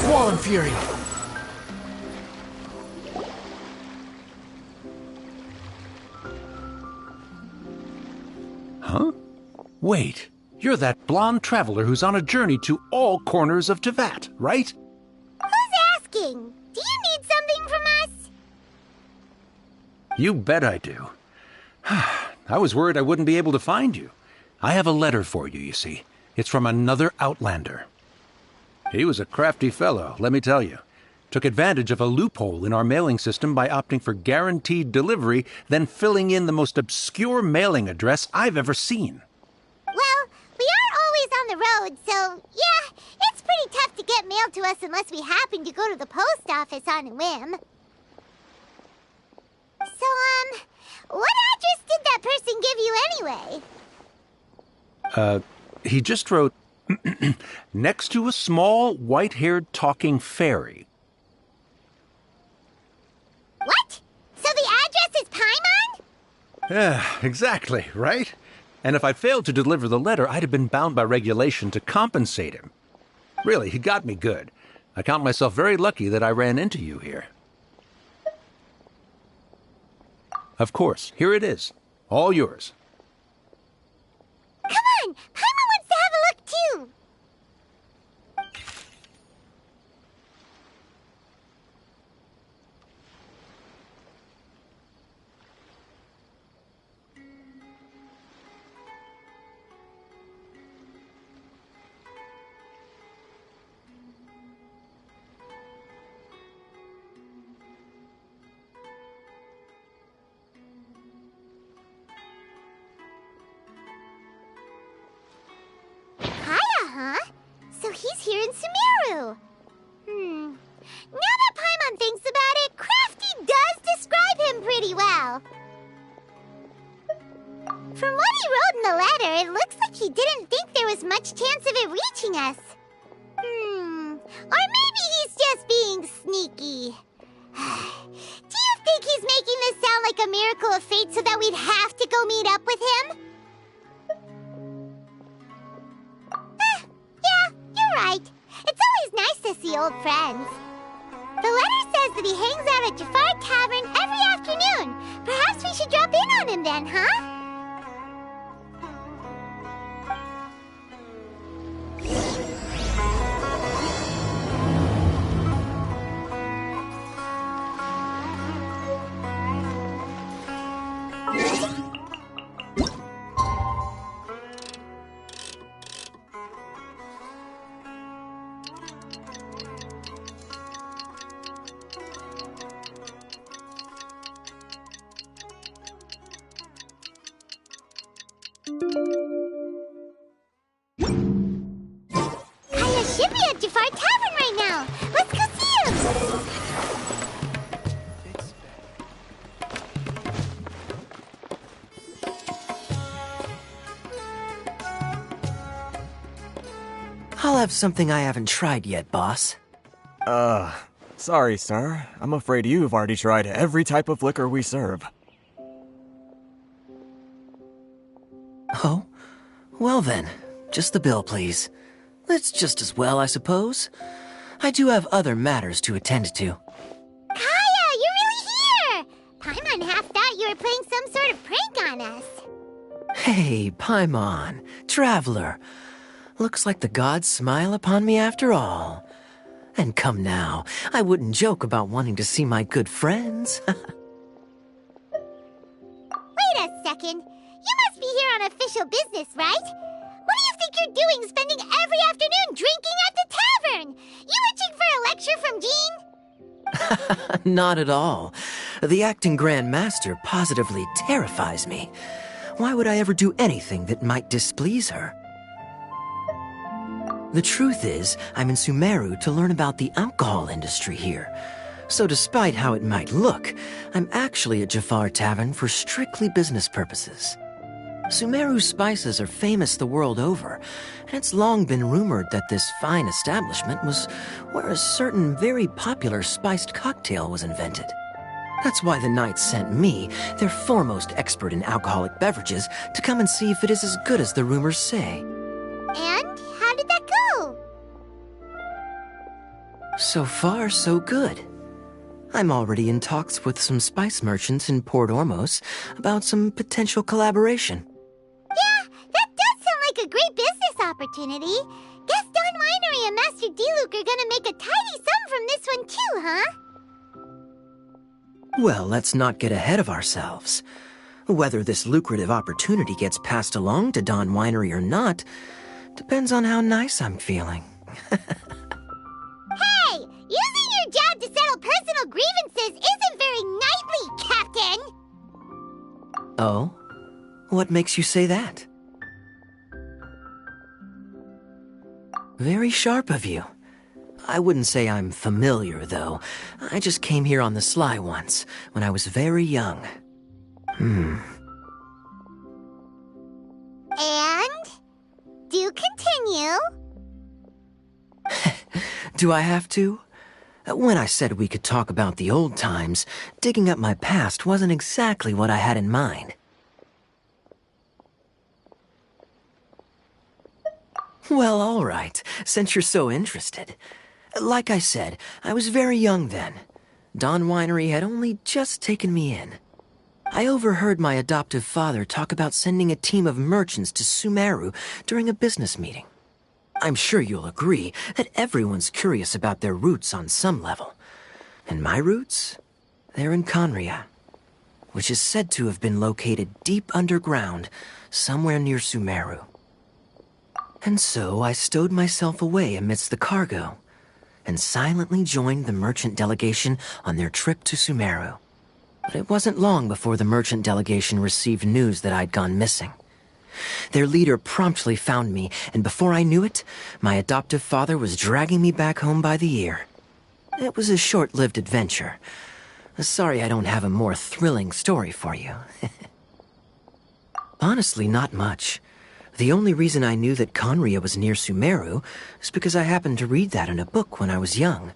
Swollen Fury! Huh? Wait, you're that blonde traveler who's on a journey to all corners of Teyvat, right? Who's asking? Do you need something from us? You bet I do. I was worried I wouldn't be able to find you. I have a letter for you, you see. It's from another Outlander. He was a crafty fellow, let me tell you. Took advantage of a loophole in our mailing system by opting for guaranteed delivery, then filling in the most obscure mailing address I've ever seen. Well, we are always on the road, so yeah, it's pretty tough to get mail to us unless we happen to go to the post office on a whim. So, what address did that person give you anyway? He just wrote, next to a small, white-haired talking fairy. What? So the address is Paimon? Yeah, exactly, right? And if I failed to deliver the letter, I'd have been bound by regulation to compensate him. Really, he got me good. I count myself very lucky that I ran into you here. Of course, here it is. All yours. Come on! Paimon wants to have a look too! Huh? So he's here in Sumeru. Now that Paimon thinks about it, Crafty does describe him pretty well. From what he wrote in the letter, it looks like he didn't think there was much chance of it reaching us. Or maybe he's just being sneaky. Do you think he's making this sound like a miracle of fate so that we'd have to go meet up with him? Right. It's always nice to see old friends. The letter says that he hangs out at Jafar Tavern every afternoon. Perhaps we should drop in on him then, huh? Should be at Jafar Tavern right now. Let's go see him. I'll have something I haven't tried yet, boss. Sorry, sir. I'm afraid you've already tried every type of liquor we serve. Oh? Well then, just the bill, please. It's just as well, I suppose. I do have other matters to attend to. Kaya, you're really here! Paimon half thought you were playing some sort of prank on us. Hey, Paimon, traveler. Looks like the gods smile upon me after all. And come now, I wouldn't joke about wanting to see my good friends. Wait a second. You must be here on official business, right? What do you think you're doing spending every afternoon drinking at the tavern? You itching for a lecture from Jean? Not at all. The acting Grand Master positively terrifies me. Why would I ever do anything that might displease her? The truth is, I'm in Sumeru to learn about the alcohol industry here. So despite how it might look, I'm actually at Jafar Tavern for strictly business purposes. Sumeru spices are famous the world over, and it's long been rumored that this fine establishment was where a certain very popular spiced cocktail was invented. That's why the knights sent me, their foremost expert in alcoholic beverages, to come and see if it is as good as the rumors say. And how did that go? So far, so good. I'm already in talks with some spice merchants in Port Ormos about some potential collaboration. Yeah, that does sound like a great business opportunity. Guess Don Winery and Master D-Luke are gonna make a tidy sum from this one too, huh? Well, let's not get ahead of ourselves. Whether this lucrative opportunity gets passed along to Don Winery or not depends on how nice I'm feeling. Hey, using your job to settle personal grievances isn't very knightly, Captain! Oh? What makes you say that? Very sharp of you. I wouldn't say I'm familiar, though. I just came here on the sly once, when I was very young. And? Do continue. Do I have to? When I said we could talk about the old times, digging up my past wasn't exactly what I had in mind. Well, all right, since you're so interested. Like I said, I was very young then. Don Winery had only just taken me in. I overheard my adoptive father talk about sending a team of merchants to Sumeru during a business meeting. I'm sure you'll agree that everyone's curious about their roots on some level. And my roots? They're in Conria, which is said to have been located deep underground, somewhere near Sumeru. And so I stowed myself away amidst the cargo, and silently joined the merchant delegation on their trip to Sumeru. But it wasn't long before the merchant delegation received news that I'd gone missing. Their leader promptly found me, and before I knew it, my adoptive father was dragging me back home by the ear. It was a short-lived adventure. Sorry I don't have a more thrilling story for you. Honestly, not much. The only reason I knew that Conria was near Sumeru is because I happened to read that in a book when I was young.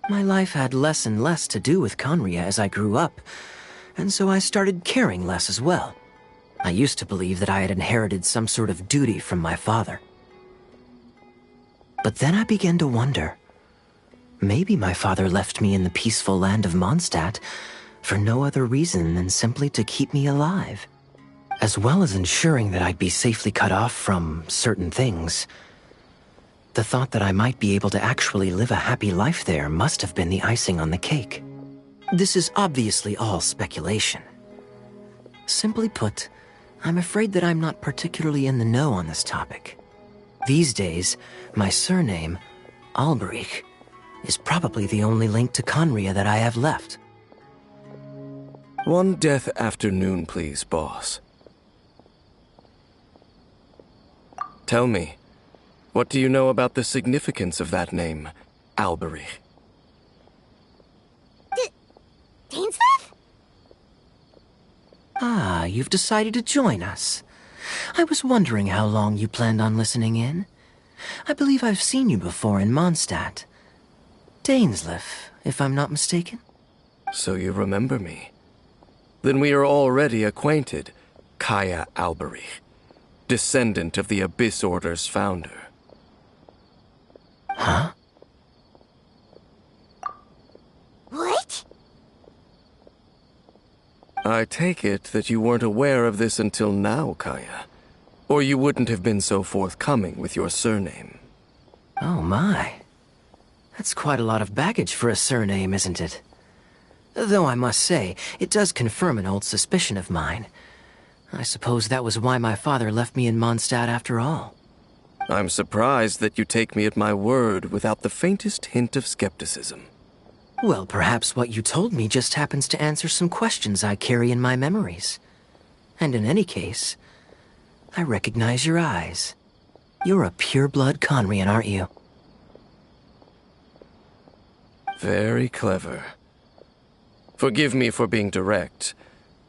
My life had less and less to do with Conria as I grew up, and so I started caring less as well. I used to believe that I had inherited some sort of duty from my father. But then I began to wonder. Maybe my father left me in the peaceful land of Mondstadt for no other reason than simply to keep me alive. As well as ensuring that I'd be safely cut off from certain things. The thought that I might be able to actually live a happy life there must have been the icing on the cake. This is obviously all speculation. Simply put, I'm afraid that I'm not particularly in the know on this topic. These days, my surname, Alberich, is probably the only link to Conria that I have left. One death afternoon, please, boss. Tell me, what do you know about the significance of that name, Alberich? Dainsleif? Ah, you've decided to join us. I was wondering how long you planned on listening in. I believe I've seen you before in Mondstadt. Dainsleif, if I'm not mistaken. So you remember me. Then we are already acquainted, Kaya Alberich, descendant of the Abyss Order's founder. Huh? What? I take it that you weren't aware of this until now, Kaya. Or you wouldn't have been so forthcoming with your surname. Oh my. That's quite a lot of baggage for a surname, isn't it? Though I must say, it does confirm an old suspicion of mine. I suppose that was why my father left me in Mondstadt after all. I'm surprised that you take me at my word without the faintest hint of skepticism. Well, perhaps what you told me just happens to answer some questions I carry in my memories. And in any case, I recognize your eyes. You're a pure-blood Conrian, aren't you? Very clever. Forgive me for being direct,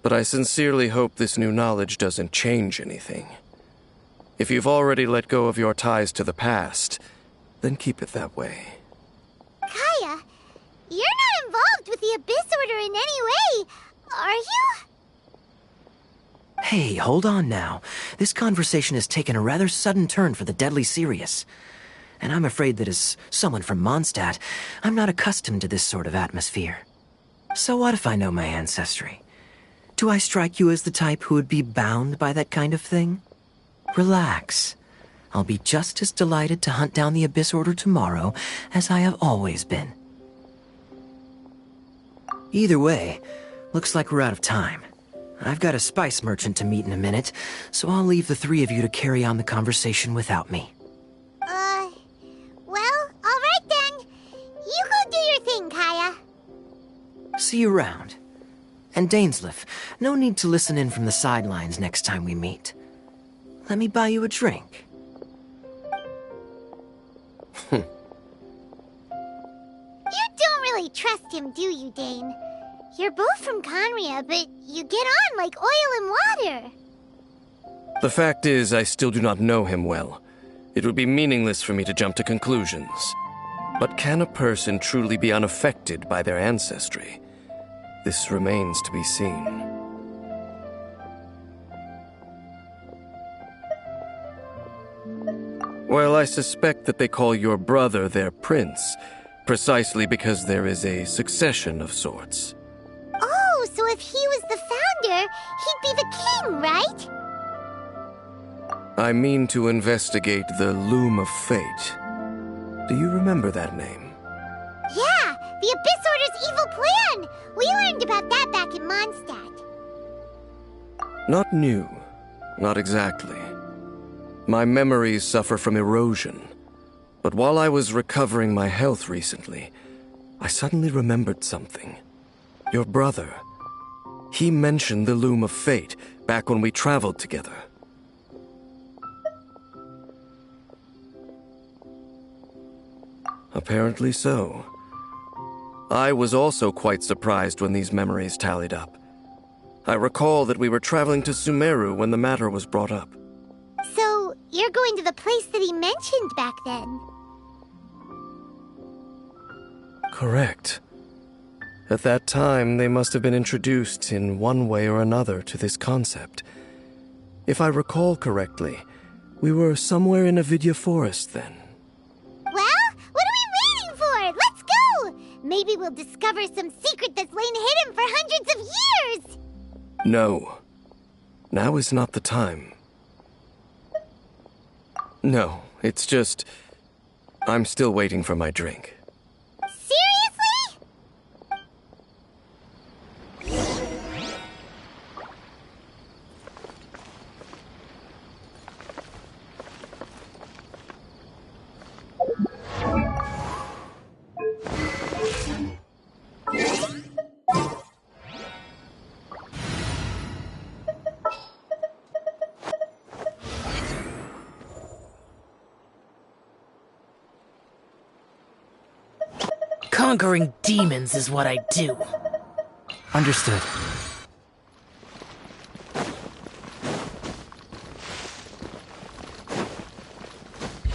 but I sincerely hope this new knowledge doesn't change anything. If you've already let go of your ties to the past, then keep it that way. Kaya, you're not involved with the Abyss Order in any way, are you? Hey, hold on now. This conversation has taken a rather sudden turn for the deadly serious. And I'm afraid that as someone from Mondstadt, I'm not accustomed to this sort of atmosphere. So what if I know my ancestry? Do I strike you as the type who would be bound by that kind of thing? Relax. I'll be just as delighted to hunt down the Abyss Order tomorrow as I have always been. Either way, looks like we're out of time. I've got a spice merchant to meet in a minute, so I'll leave the three of you to carry on the conversation without me. Well, alright then. You go do your thing, Kaya. See you around. And Dainsleif, no need to listen in from the sidelines next time we meet. Let me buy you a drink. You don't really trust him, do you, Dane? You're both from Conria, but you get on like oil and water. The fact is, I still do not know him well. It would be meaningless for me to jump to conclusions. But can a person truly be unaffected by their ancestry? This remains to be seen. Well, I suspect that they call your brother their prince, precisely because there is a succession of sorts. Oh, so if he was the founder, he'd be the king, right? I mean to investigate the Loom of Fate. Do you remember that name? Yeah, the Abyss Order's evil plan! We learned about that back in Mondstadt. Not new. Not exactly. My memories suffer from erosion. But while I was recovering my health recently, I suddenly remembered something. Your brother. He mentioned the Loom of Fate back when we traveled together. Apparently so. I was also quite surprised when these memories tallied up. I recall that we were traveling to Sumeru when the matter was brought up. So, you're going to the place that he mentioned back then? Correct. At that time, they must have been introduced in one way or another to this concept. If I recall correctly, we were somewhere in Avidya Forest then. Well, what are we waiting for? Let's go! Maybe we'll discover some secret that's lain hidden for hundreds of years! No. Now is not the time. No, it's just... I'm still waiting for my drink. Seriously? Conquering demons is what I do. Understood.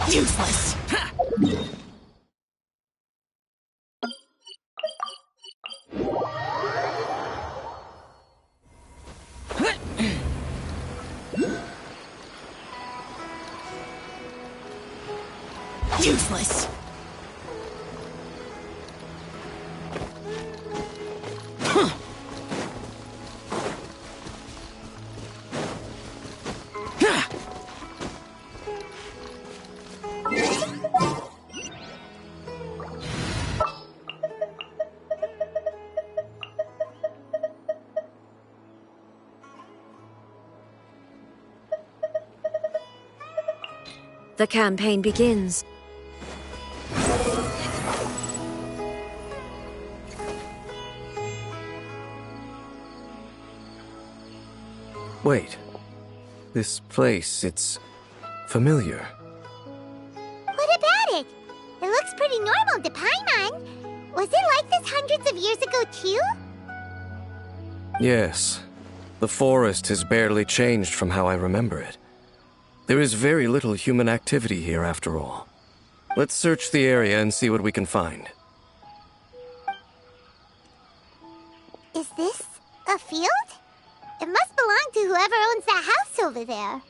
Useless! Ha! Useless! The campaign begins. Wait. This place, it's familiar. What about it? It looks pretty normal to Paimon. Was it like this hundreds of years ago, too? Yes. The forest has barely changed from how I remember it. There is very little human activity here, after all. Let's search the area and see what we can find. Is this a field? It must belong to whoever owns that house over there.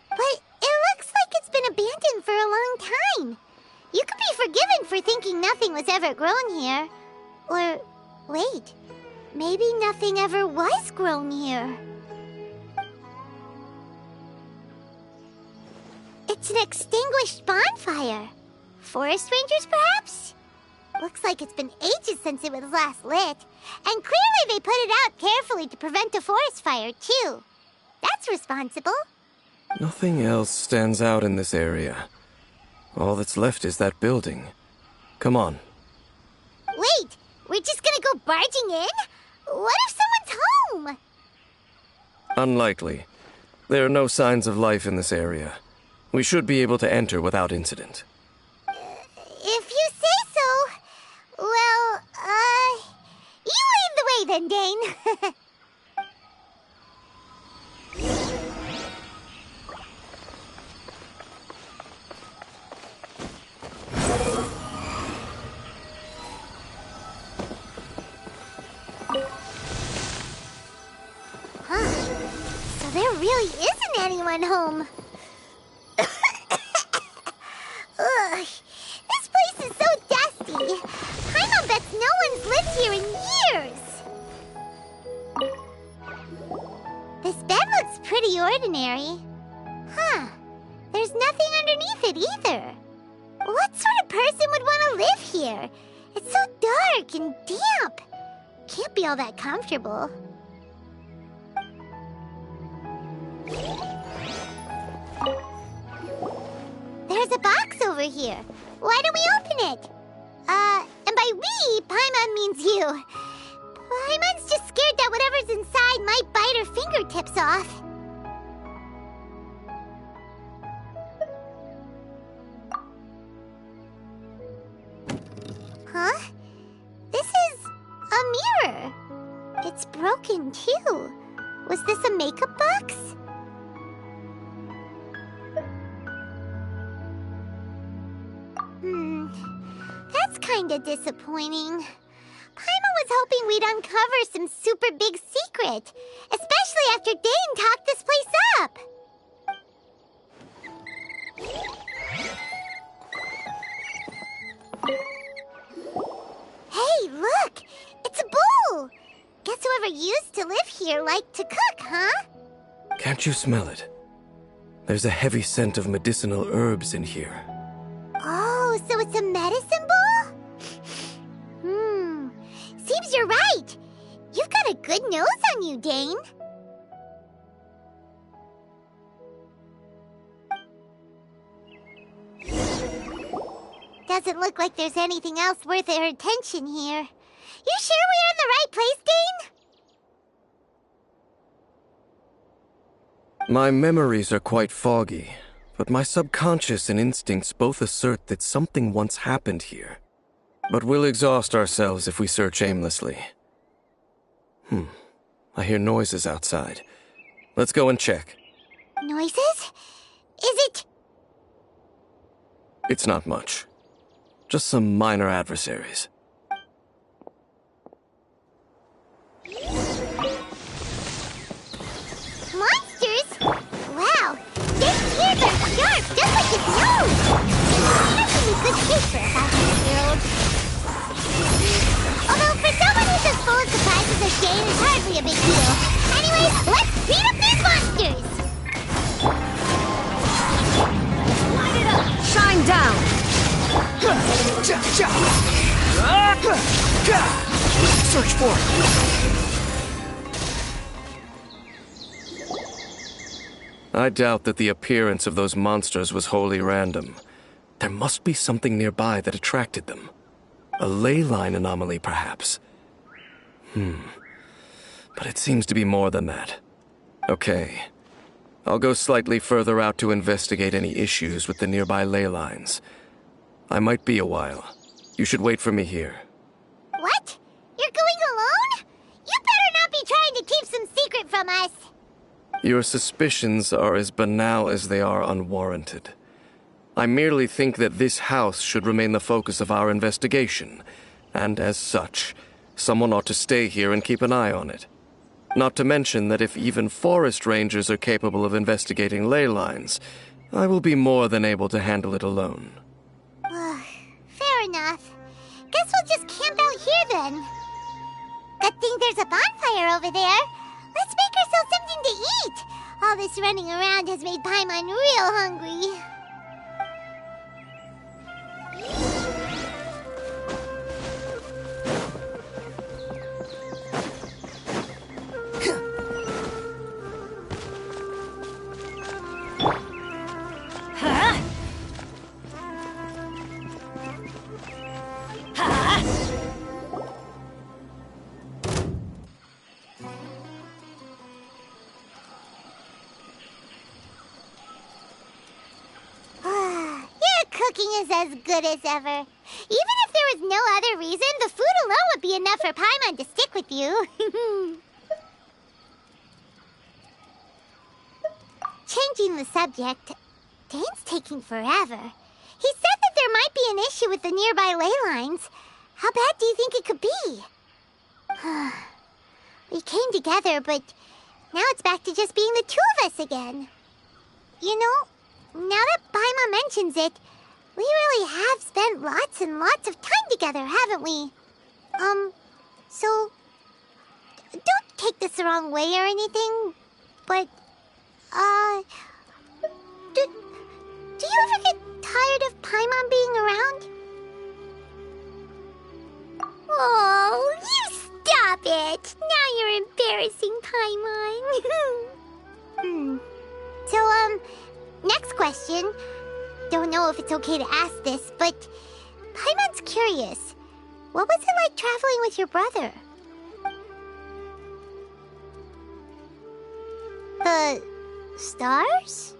But it looks like it's been abandoned for a long time. forgiven for thinking nothing was ever grown here. Or, wait, maybe nothing ever was grown here. It's an extinguished bonfire. Forest rangers, perhaps? Looks like it's been ages since it was last lit. And clearly they put it out carefully to prevent a forest fire, too. That's responsible. Nothing else stands out in this area. All that's left is that building. Come on. Wait, we're just gonna go barging in? What if someone's home? Unlikely. There are no signs of life in this area. We should be able to enter without incident. If you say so. Well, you lead the way then, Dane. So there really isn't anyone home. Ugh, this place is so dusty. Paimon bets no one's lived here in years. This bed looks pretty ordinary. Huh. There's nothing underneath it either. What sort of person would want to live here? It's so dark and damp. Can't be all that comfortable. There's a box over here. Why don't we open it? And by we, Paimon means you. Paimon's just scared that whatever's inside might bite her fingertips off. Huh? This is a mirror. It's broken, too. Was this a makeup box? That's kinda disappointing. Paimon was hoping we'd uncover some super big secret, especially after Dane talked this place up. Hey, look! It's a bowl! Guess whoever used to live here liked to cook, huh? Can't you smell it? There's a heavy scent of medicinal herbs in here. Oh, so it's a medicine bowl? Seems you're right. You've got a good nose on you, Dane. Doesn't look like there's anything else worth our attention here. You sure we're in the right place, Dane? My memories are quite foggy, but my subconscious and instincts both assert that something once happened here. But we'll exhaust ourselves if we search aimlessly. I hear noises outside. Let's go and check. Noises? Is it... It's not much. Just some minor adversaries. Monsters? Wow, Dane's ears are sharp, just like his nose! That's a good shape for a 500-year-old. Although for someone who's as full of surprises as Dane, it's hardly a big deal. Anyways, let's beat up these monsters! Light it up! Shine down! Search for it. I doubt that the appearance of those monsters was wholly random. There must be something nearby that attracted them. A ley line anomaly, perhaps. But it seems to be more than that. Okay. I'll go slightly further out to investigate any issues with the nearby ley lines. I might be a while. You should wait for me here. What? You're going alone? You better not be trying to keep some secret from us. Your suspicions are as banal as they are unwarranted. I merely think that this house should remain the focus of our investigation, and as such, someone ought to stay here and keep an eye on it. Not to mention that if even forest rangers are capable of investigating ley lines, I will be more than able to handle it alone. enough. Guess we'll just camp out here then. Good thing there's a bonfire over there. Let's make ourselves something to eat. All this running around has made Paimon real hungry. Is as good as ever. Even if there was no other reason, the food alone would be enough for Paimon to stick with you. Changing the subject, Dane's taking forever. He said that there might be an issue with the nearby ley lines. How bad do you think it could be? We came together, but now it's back to just being the two of us again. You know, now that Paimon mentions it, we really have spent lots and lots of time together, haven't we? So, don't take this the wrong way or anything, but, do you ever get tired of Paimon being around? Oh, you stop it! Now you're embarrassing Paimon. So, next question. Don't know if it's okay to ask this, but Paimon's curious. What was it like traveling with your brother? The stars?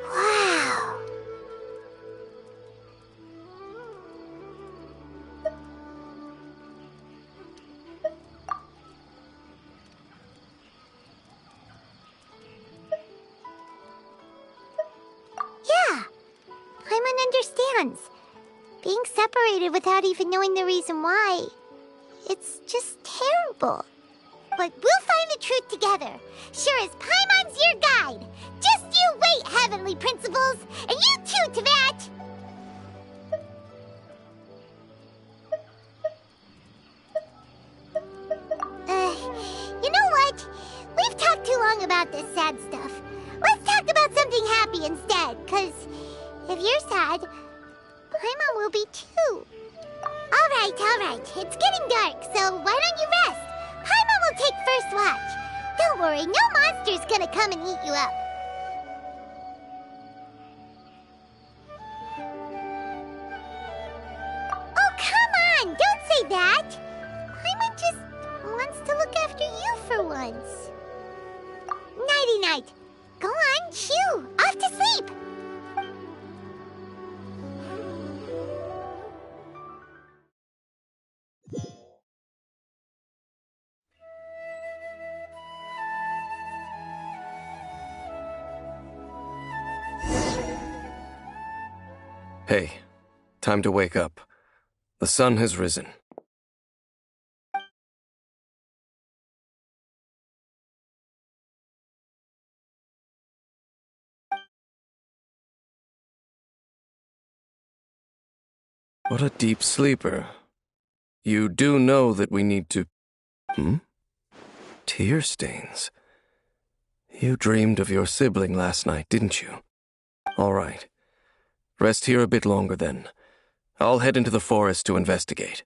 Wow. Yeah, Paimon understands. Being separated without even knowing the reason why, it's just terrible. But we'll find the truth together. Sure as Paimon's your guide. Just you wait, Heavenly Principles, and you too, Teyvat! You know what? We've talked too long about this sad stuff. Let's talk about something happy instead, 'cause if you're sad, Paimon will be too. All right. It's getting dark, so why don't you rest? Paimon will take first watch. Don't worry, no monster's gonna come and eat you up. Oh, come on! Don't say that! Paimon just wants to look after you for once. Nighty-night. Go on, chew. Off to sleep. Hey, time to wake up. The sun has risen. What a deep sleeper. You do know that we need to... Tear stains. You dreamed of your sibling last night, didn't you? All right. Rest here a bit longer then. I'll head into the forest to investigate.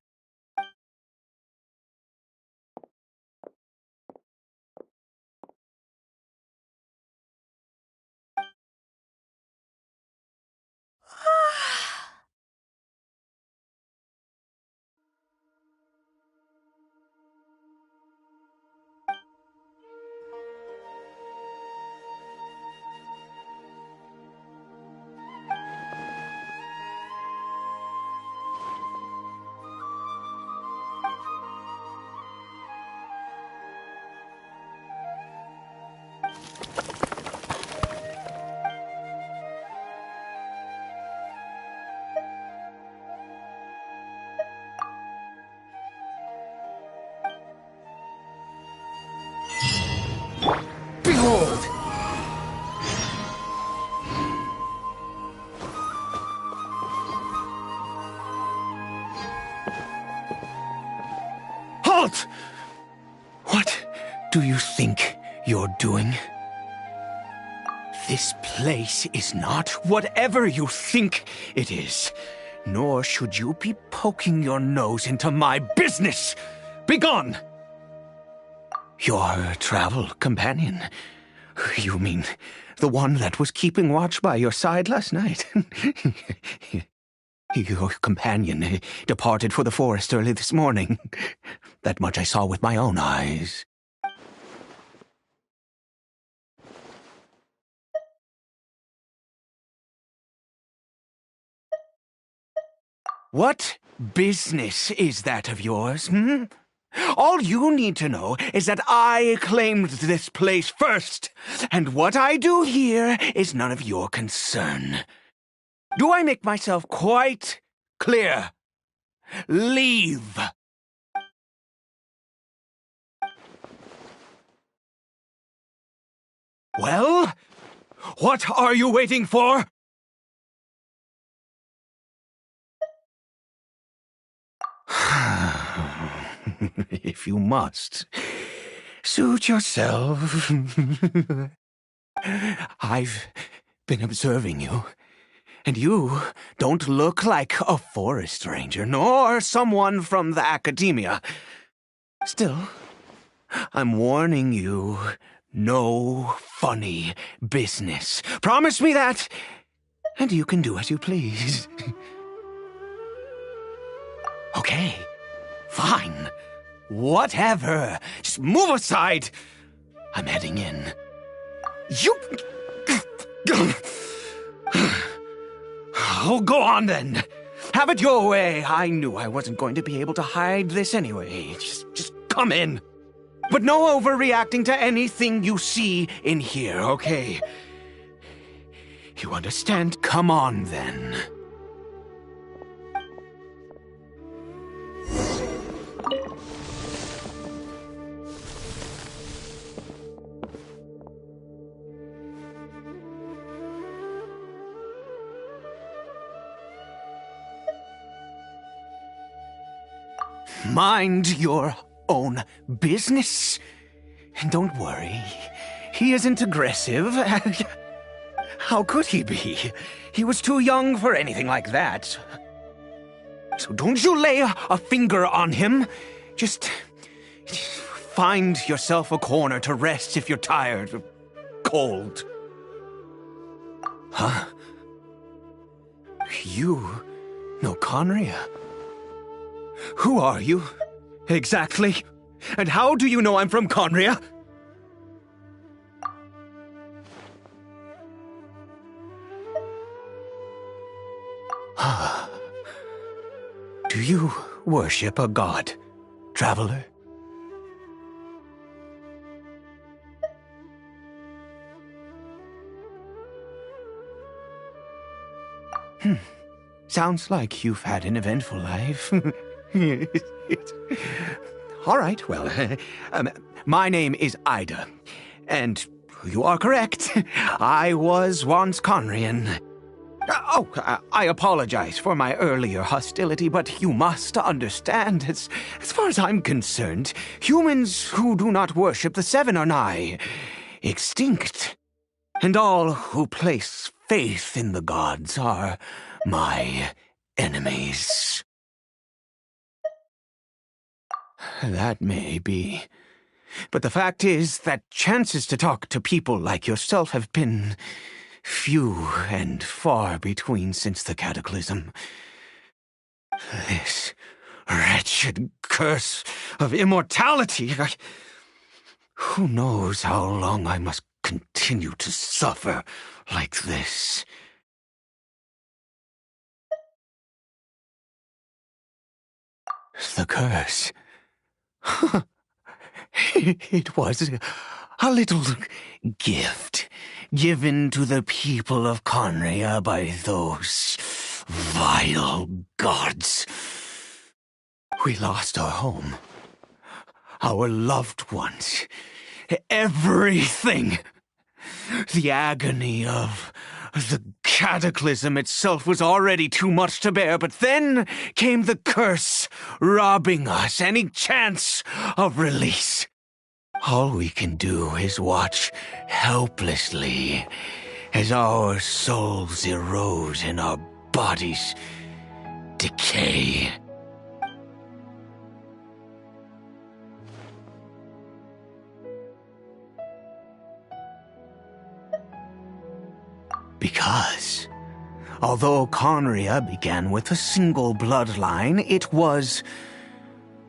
do you think you're doing? This place is not whatever you think it is. Nor should you be poking your nose into my business. Begone! Your travel companion. You mean the one that was keeping watch by your side last night? Your companion departed for the forest early this morning. That much I saw with my own eyes. What business is that of yours, All you need to know is that I claimed this place first, and what I do here is none of your concern. Do I make myself quite clear? Leave! Well, what are you waiting for? If you must, suit yourself. I've been observing you, and you don't look like a forest ranger, nor someone from the academia. Still, I'm warning you, no funny business. Promise me that, and you can do as you please. Okay, fine. Whatever. Just move aside. I'm heading in. You... Oh, go on then. Have it your way. I knew I wasn't going to be able to hide this anyway. Just come in. But no overreacting to anything you see in here, okay? You understand? Come on then. Mind your own business. And don't worry, he isn't aggressive. How could he be? He was too young for anything like that. So don't you lay a finger on him. Just find yourself a corner to rest if you're tired or cold. Huh? You know Conria? Who are you, exactly? And how do you know I'm from Conria? Do you worship a god, traveler? Sounds like you've had an eventful life. All right, well, my name is Ida, and you are correct. I was once Conrian. I apologize for my earlier hostility, but you must understand, as far as I'm concerned, humans who do not worship the Seven are nigh extinct, and all who place faith in the gods are my enemies. That may be. But the fact is that chances to talk to people like yourself have been few and far between since the cataclysm. This wretched curse of immortality. Who knows how long I must continue to suffer like this? The curse. It was a little gift given to the people of Conria by those vile gods. We lost our home, our loved ones, everything. The agony of the cataclysm itself was already too much to bear, but then came the curse, robbing us any chance of release. All we can do is watch helplessly as our souls erode and our bodies decay. Because, although Conria began with a single bloodline, it was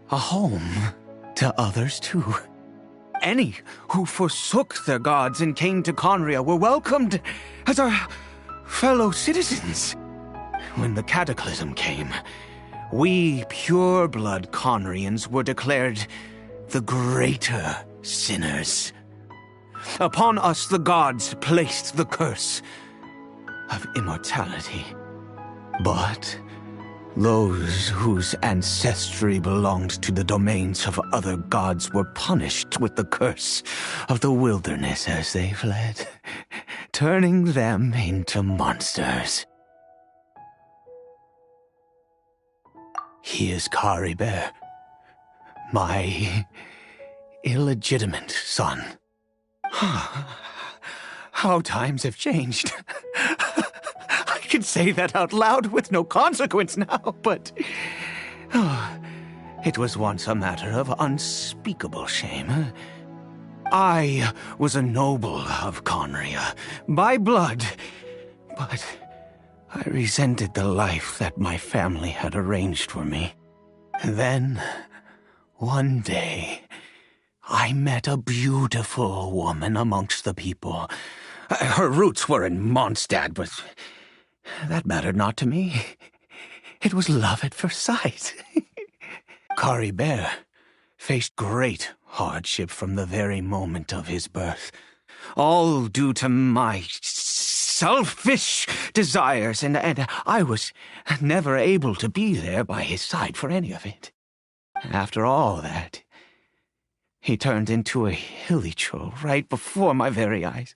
a home to others too. Any who forsook their gods and came to Conria were welcomed as our fellow citizens. When the cataclysm came, we pure-blood Conrians were declared the greater sinners. Upon us the gods placed the curse of immortality. But those whose ancestry belonged to the domains of other gods were punished with the curse of the wilderness as they fled, turning them into monsters. He is Caribert, my illegitimate son. How times have changed. I can say that out loud with no consequence now, but it was once a matter of unspeakable shame. I was a noble of Conria, by blood, but I resented the life that my family had arranged for me. Then, one day, I met a beautiful woman amongst the people. Her roots were in Mondstadt, but that mattered not to me. It was love at first sight. Caribert faced great hardship from the very moment of his birth, all due to my selfish desires, and I was never able to be there by his side for any of it. After all that, he turned into a hilly troll right before my very eyes.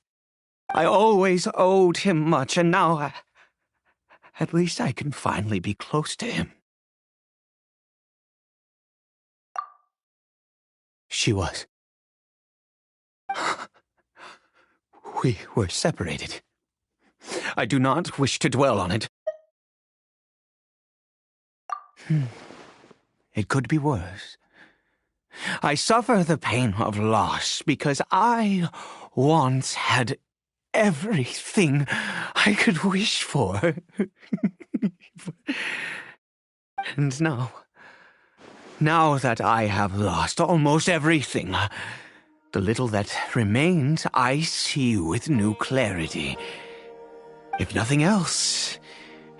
I always owed him much, and now at least I can finally be close to him. She was. We were separated. I do not wish to dwell on it. It could be worse. I suffer the pain of loss because I once had everything I could wish for. And now that I have lost almost everything, the little that remains I see with new clarity. If nothing else,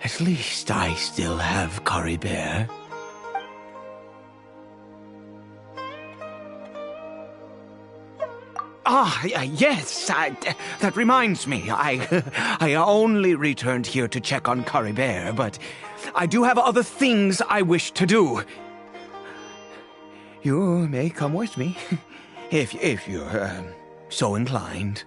at least I still have Caribert. Yes, that reminds me. I only returned here to check on Caribert, but I do have other things I wish to do. You may come with me, if you're so inclined.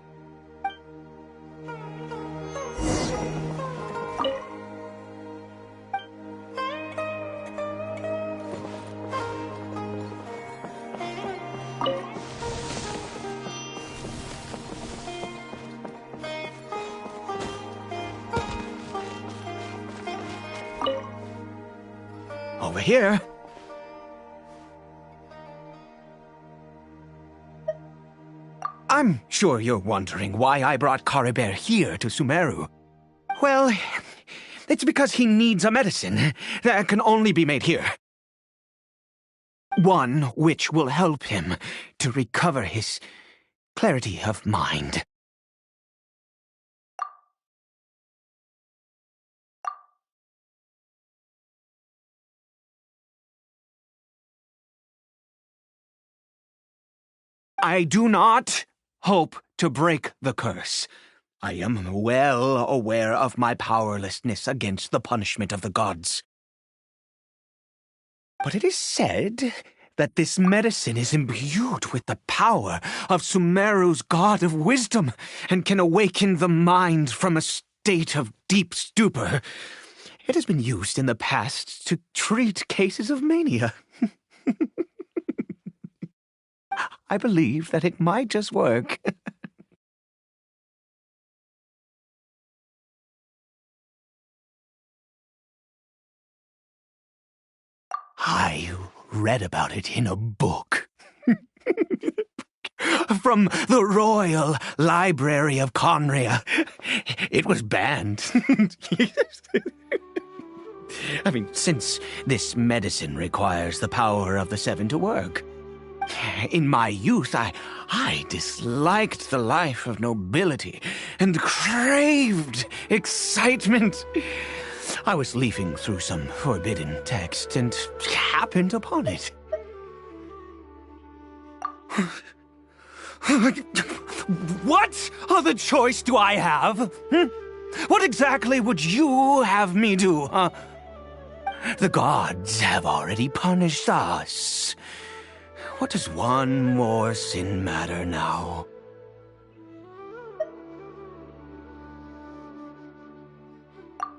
Over here. I'm sure you're wondering why I brought Caribert here to Sumeru. Well, it's because he needs a medicine that can only be made here. One which will help him to recover his clarity of mind. I do not hope to break the curse. I am well aware of my powerlessness against the punishment of the gods. But it is said that this medicine is imbued with the power of Sumeru's god of wisdom and can awaken the mind from a state of deep stupor. It has been used in the past to treat cases of mania. I believe that it might just work. I read about it in a book. From the Royal Library of Conria. It was banned. I mean, since this medicine requires the power of the Seven to work. In my youth, I disliked the life of nobility and craved excitement. I was leafing through some forbidden text and happened upon it. What other choice do I have? What exactly would you have me do, huh? The gods have already punished us. What does one more sin matter now?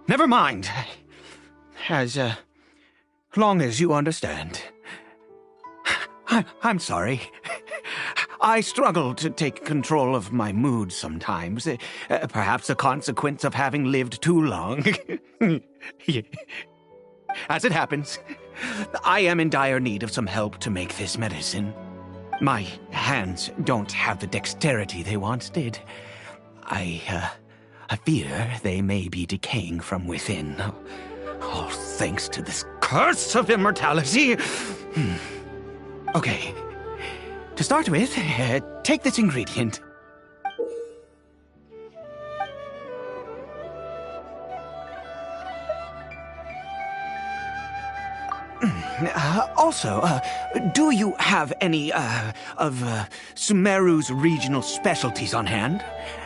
Never mind. As long as you understand. I'm sorry. I struggle to take control of my mood sometimes. Perhaps a consequence of having lived too long. As it happens, I am in dire need of some help to make this medicine. My hands don't have the dexterity they once did. I fear they may be decaying from within. All thanks to this curse of immortality. Okay. To start with, take this ingredient. Also, do you have any, of Sumeru's regional specialties on hand?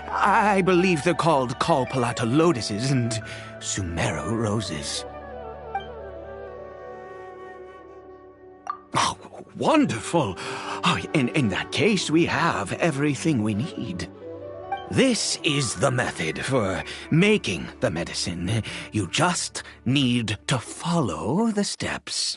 I believe they're called Kalpalata lotuses and Sumeru roses. Oh, wonderful! Oh, in that case, we have everything we need. This is the method for making the medicine. You just need to follow the steps.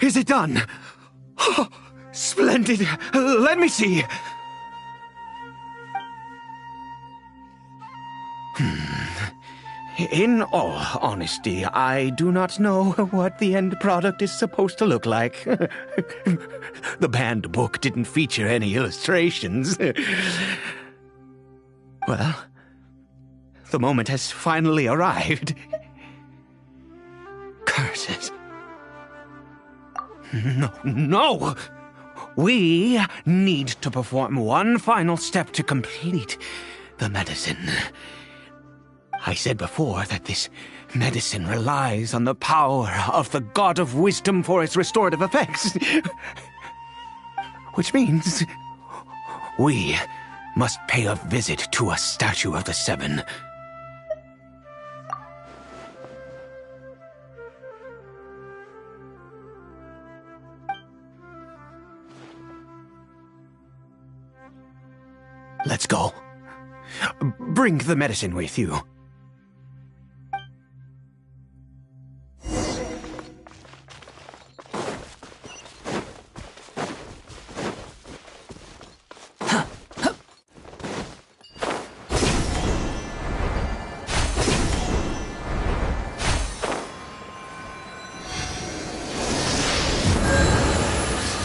Is it done? Oh, splendid. Let me see. In all honesty, I do not know what the end product is supposed to look like. The banned book didn't feature any illustrations. Well, the moment has finally arrived. Curses. No! We need to perform one final step to complete the medicine. I said before that this medicine relies on the power of the God of Wisdom for its restorative effects. Which means we must pay a visit to a statue of the Seven. Let's go. Bring the medicine with you.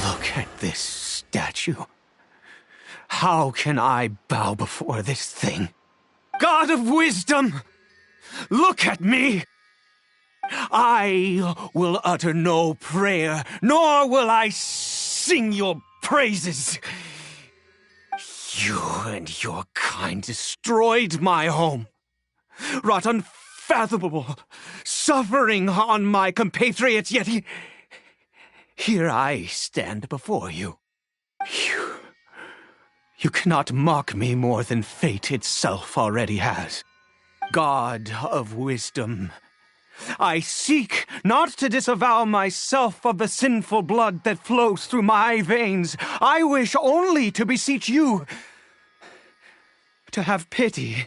Look at this statue. How can I bow before this thing? God of Wisdom, look at me! I will utter no prayer, nor will I sing your praises. You and your kind destroyed my home, wrought unfathomable suffering on my compatriots, yet here I stand before you. You cannot mock me more than fate itself already has. God of Wisdom, I seek not to disavow myself of the sinful blood that flows through my veins. I wish only to beseech you to have pity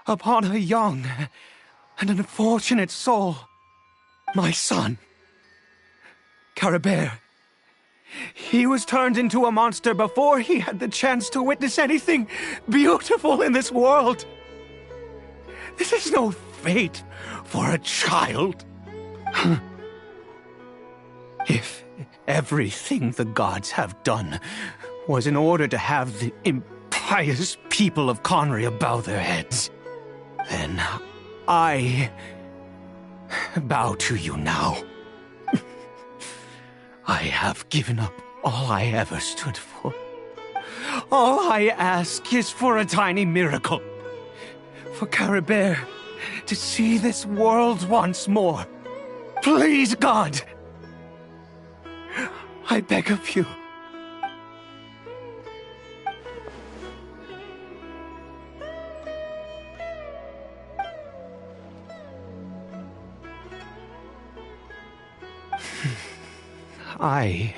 upon a young and unfortunate soul, my son, Caribert. He was turned into a monster before he had the chance to witness anything beautiful in this world. This is no fate for a child. If everything the gods have done was in order to have the impious people of Conria bow their heads, then I bow to you now. I have given up all I ever stood for. All I ask is for a tiny miracle. For Caribert to see this world once more. Please, God! I beg of you. I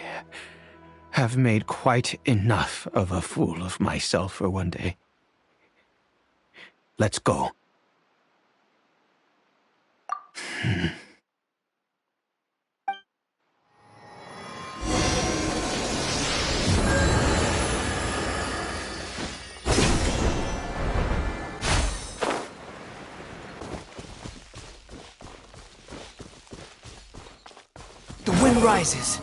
have made quite enough of a fool of myself for one day. Let's go. The wind rises.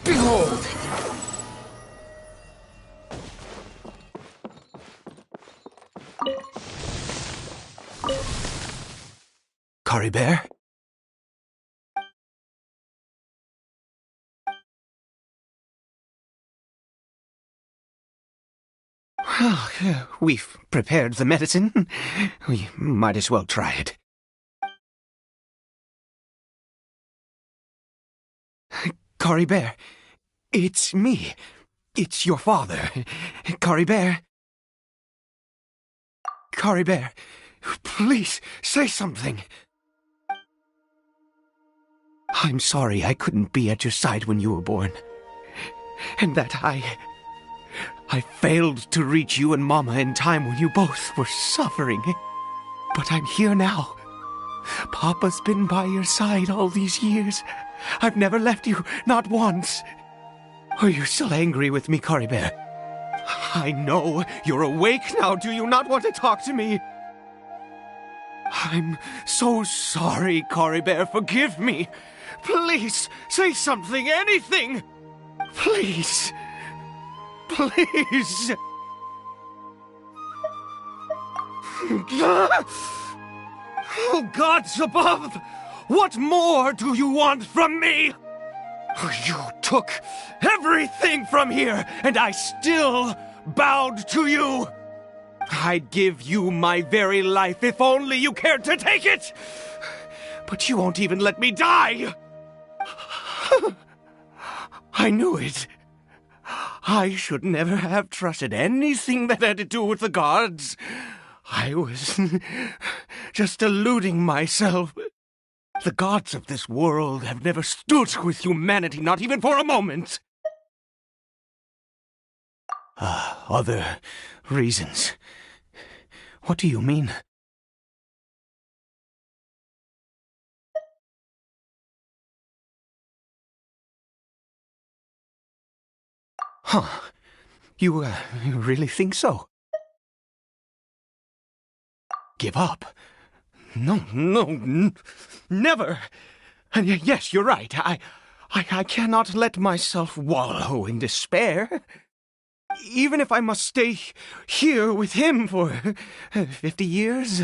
Behold! Caribert? Well, we've prepared the medicine. We might as well try it. Caribert, it's me. It's your father. Caribert. Caribert, please, say something. I'm sorry I couldn't be at your side when you were born. And that I failed to reach you and Mama in time when you both were suffering. But I'm here now. Papa's been by your side all these years. I've never left you, not once. Are you still angry with me, Caribert? I know you're awake now. Do you not want to talk to me? I'm so sorry, Caribert. Forgive me. Please, say something, anything. Please. Please. Oh, gods above! What more do you want from me? You took everything from here, and I still bowed to you. I'd give you my very life if only you cared to take it. But you won't even let me die. I knew it. I should never have trusted anything that had to do with the gods. I was just deluding myself. The gods of this world have never stood with humanity, not even for a moment. Other reasons. What do you mean? Huh. You really think so? Give up? No, never. Yes, you're right. I cannot let myself wallow in despair. Even if I must stay here with him for 50 years,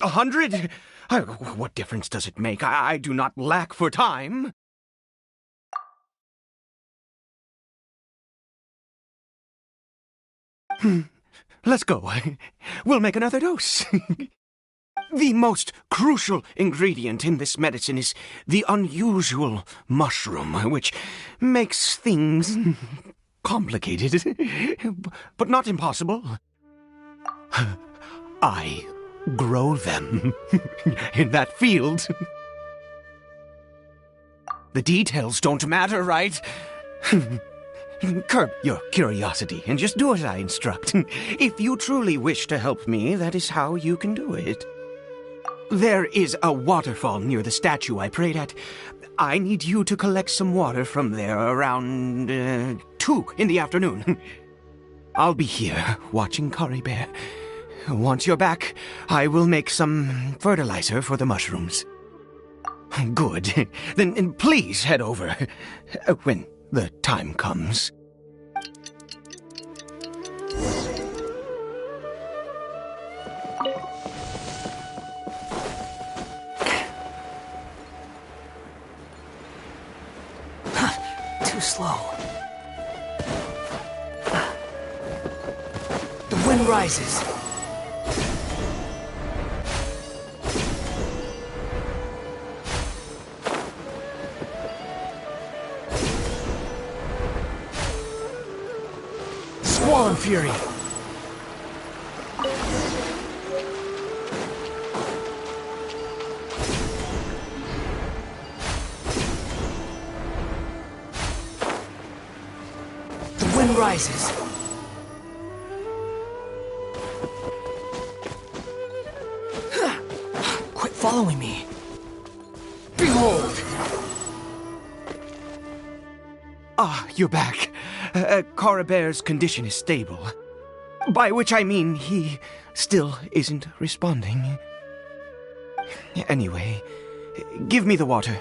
100, what difference does it make? I do not lack for time. Let's go. We'll make another dose. The most crucial ingredient in this medicine is the unusual mushroom, which makes things complicated, but not impossible. I grow them in that field. The details don't matter, right? Curb your curiosity and just do as I instruct. If you truly wish to help me, that is how you can do it. There is a waterfall near the statue I prayed at. I need you to collect some water from there around 2 in the afternoon. I'll be here watching Curry Bear. Once you're back, I will make some fertilizer for the mushrooms. Good. Then please head over when the time comes. Too slow. The wind rises. Squall and fury. The wind rises. Quit following me. Behold! Ah, you're back. Coribear's condition is stable. By which I mean he still isn't responding. Anyway, give me the water.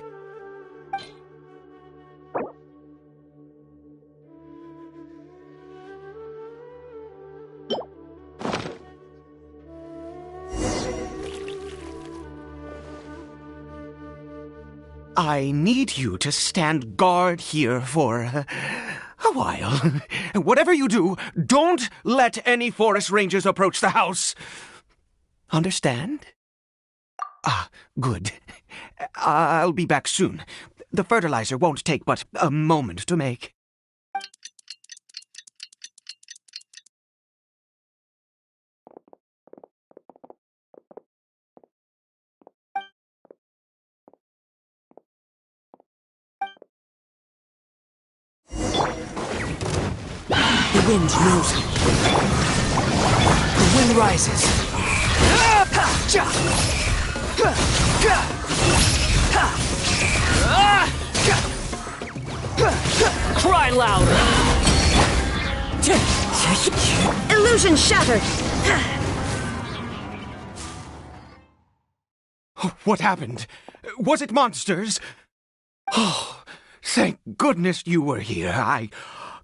I need you to stand guard here for a while. Whatever you do, don't let any forest rangers approach the house. Understand? Ah, good. I'll be back soon. The fertilizer won't take but a moment to make. The wind knows it. The wind rises. Cry louder! Illusion shattered! What happened? Was it monsters? Oh, thank goodness you were here. I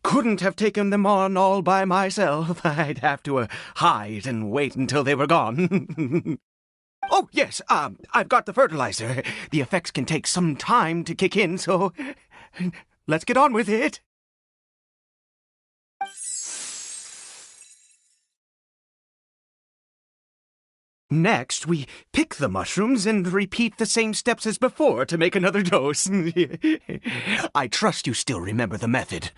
couldn't have taken them on all by myself. I'd have to hide and wait until they were gone. Oh, yes, I've got the fertilizer. The effects can take some time to kick in, so let's get on with it. Next, we pick the mushrooms and repeat the same steps as before to make another dose. I trust you still remember the method.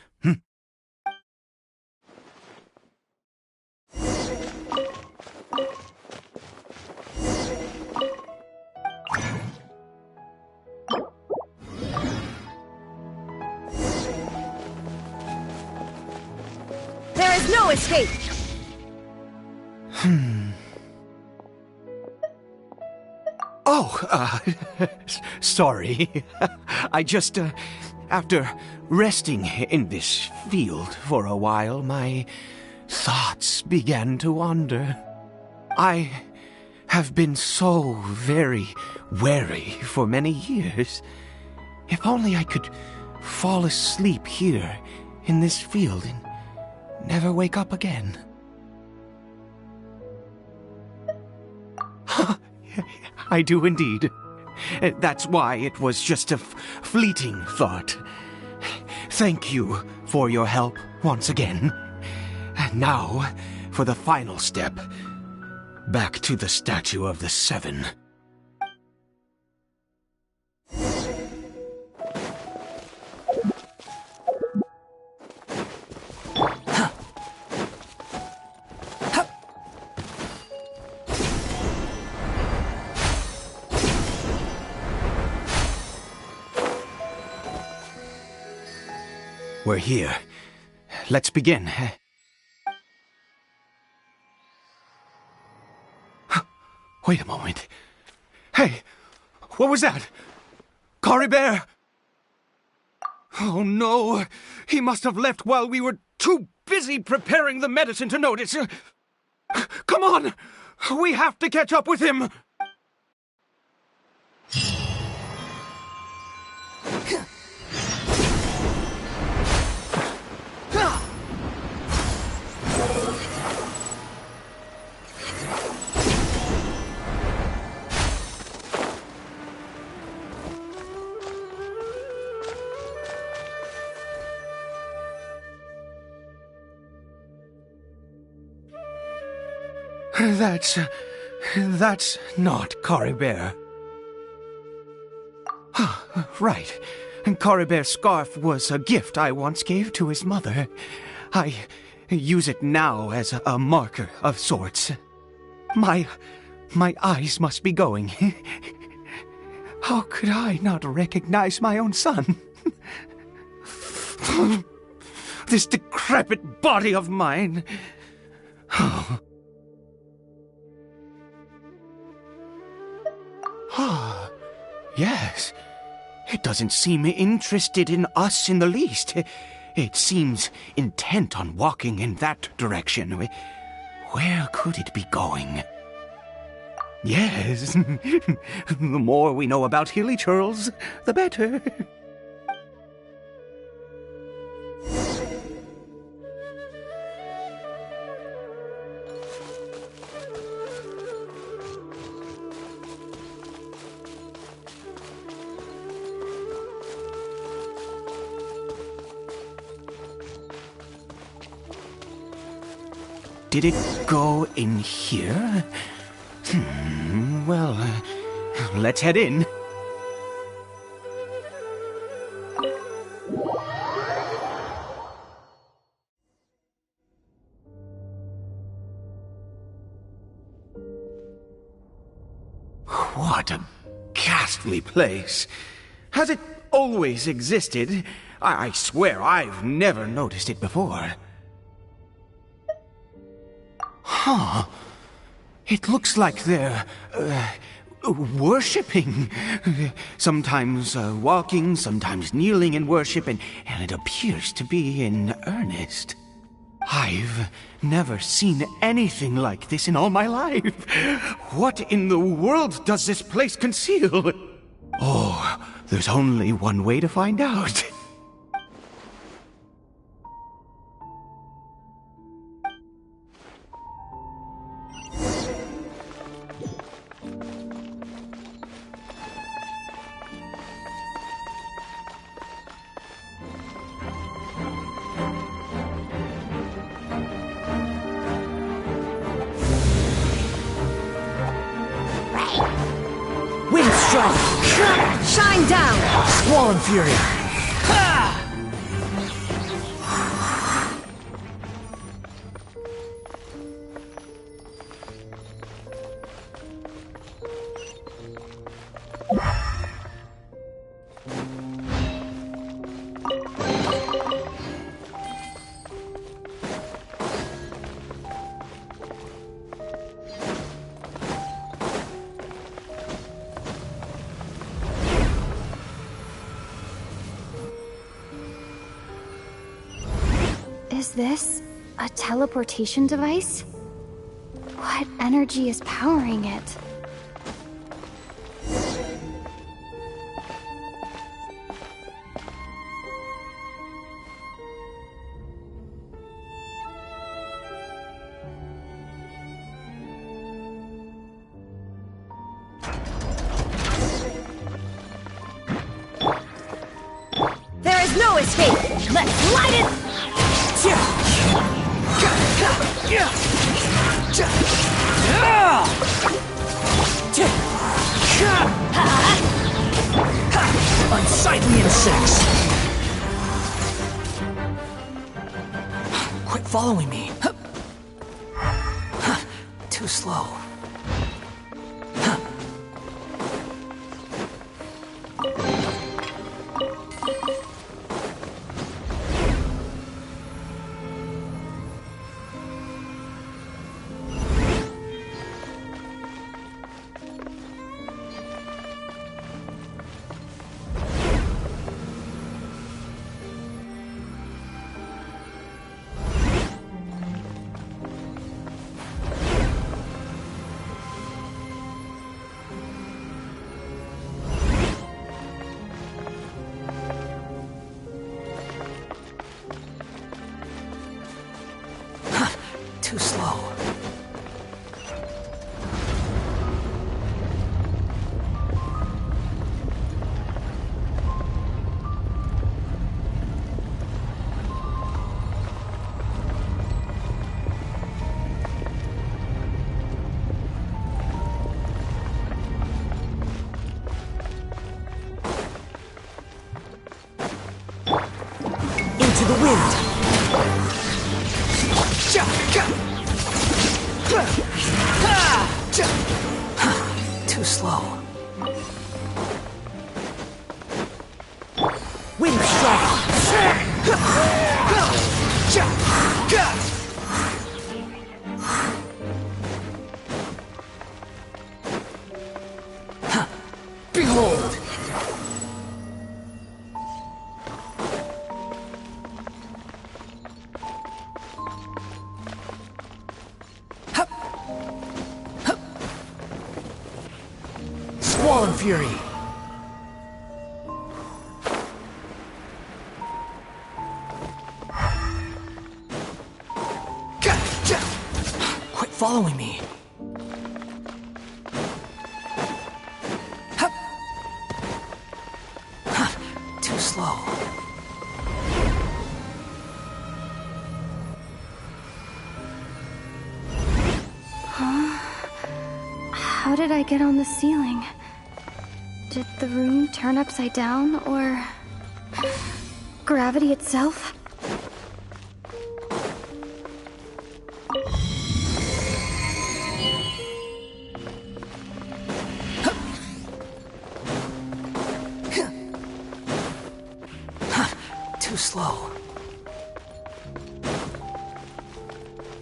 There is no escape! Oh, sorry. I just, after resting in this field for a while, my thoughts began to wander. I have been so very wary for many years. If only I could fall asleep here in this field and never wake up again. I do indeed. That's why it was just a fleeting thought. Thank you for your help once again. And now, for the final step. Back to the Statue of the Seven. We're here. Let's begin. Wait a moment. Hey, what was that? Cory Bear! Oh no, he must have left while we were too busy preparing the medicine to notice. Come on, we have to catch up with him. That's not Cory Bear. Right. Cory Bear's scarf was a gift I once gave to his mother. I use it now as a marker of sorts. My eyes must be going. How could I not recognize my own son? This decrepit body of mine. Yes. It doesn't seem interested in us in the least. It seems intent on walking in that direction. Where could it be going? Yes. The more we know about Hilly Churls, the better. Did it go in here? Well, let's head in. What a ghastly place. Has it always existed? I swear I've never noticed it before. Huh. It looks like they're, worshipping. Sometimes walking, sometimes kneeling in worship, and it appears to be in earnest. I've never seen anything like this in all my life. What in the world does this place conceal? Oh, there's only one way to find out. Shine down! Swollen Fury. Is this a teleportation device? What energy is powering it? There is no escape! Let's light it! Unsightly insects. Quit following me. Too slow. Too slow. Into the wind. Too slow. Wind strike. Behold. Swollen Fury. Quit following me. Too slow. How did I get on the ceiling? Did the room turn upside down, or gravity itself? Too slow.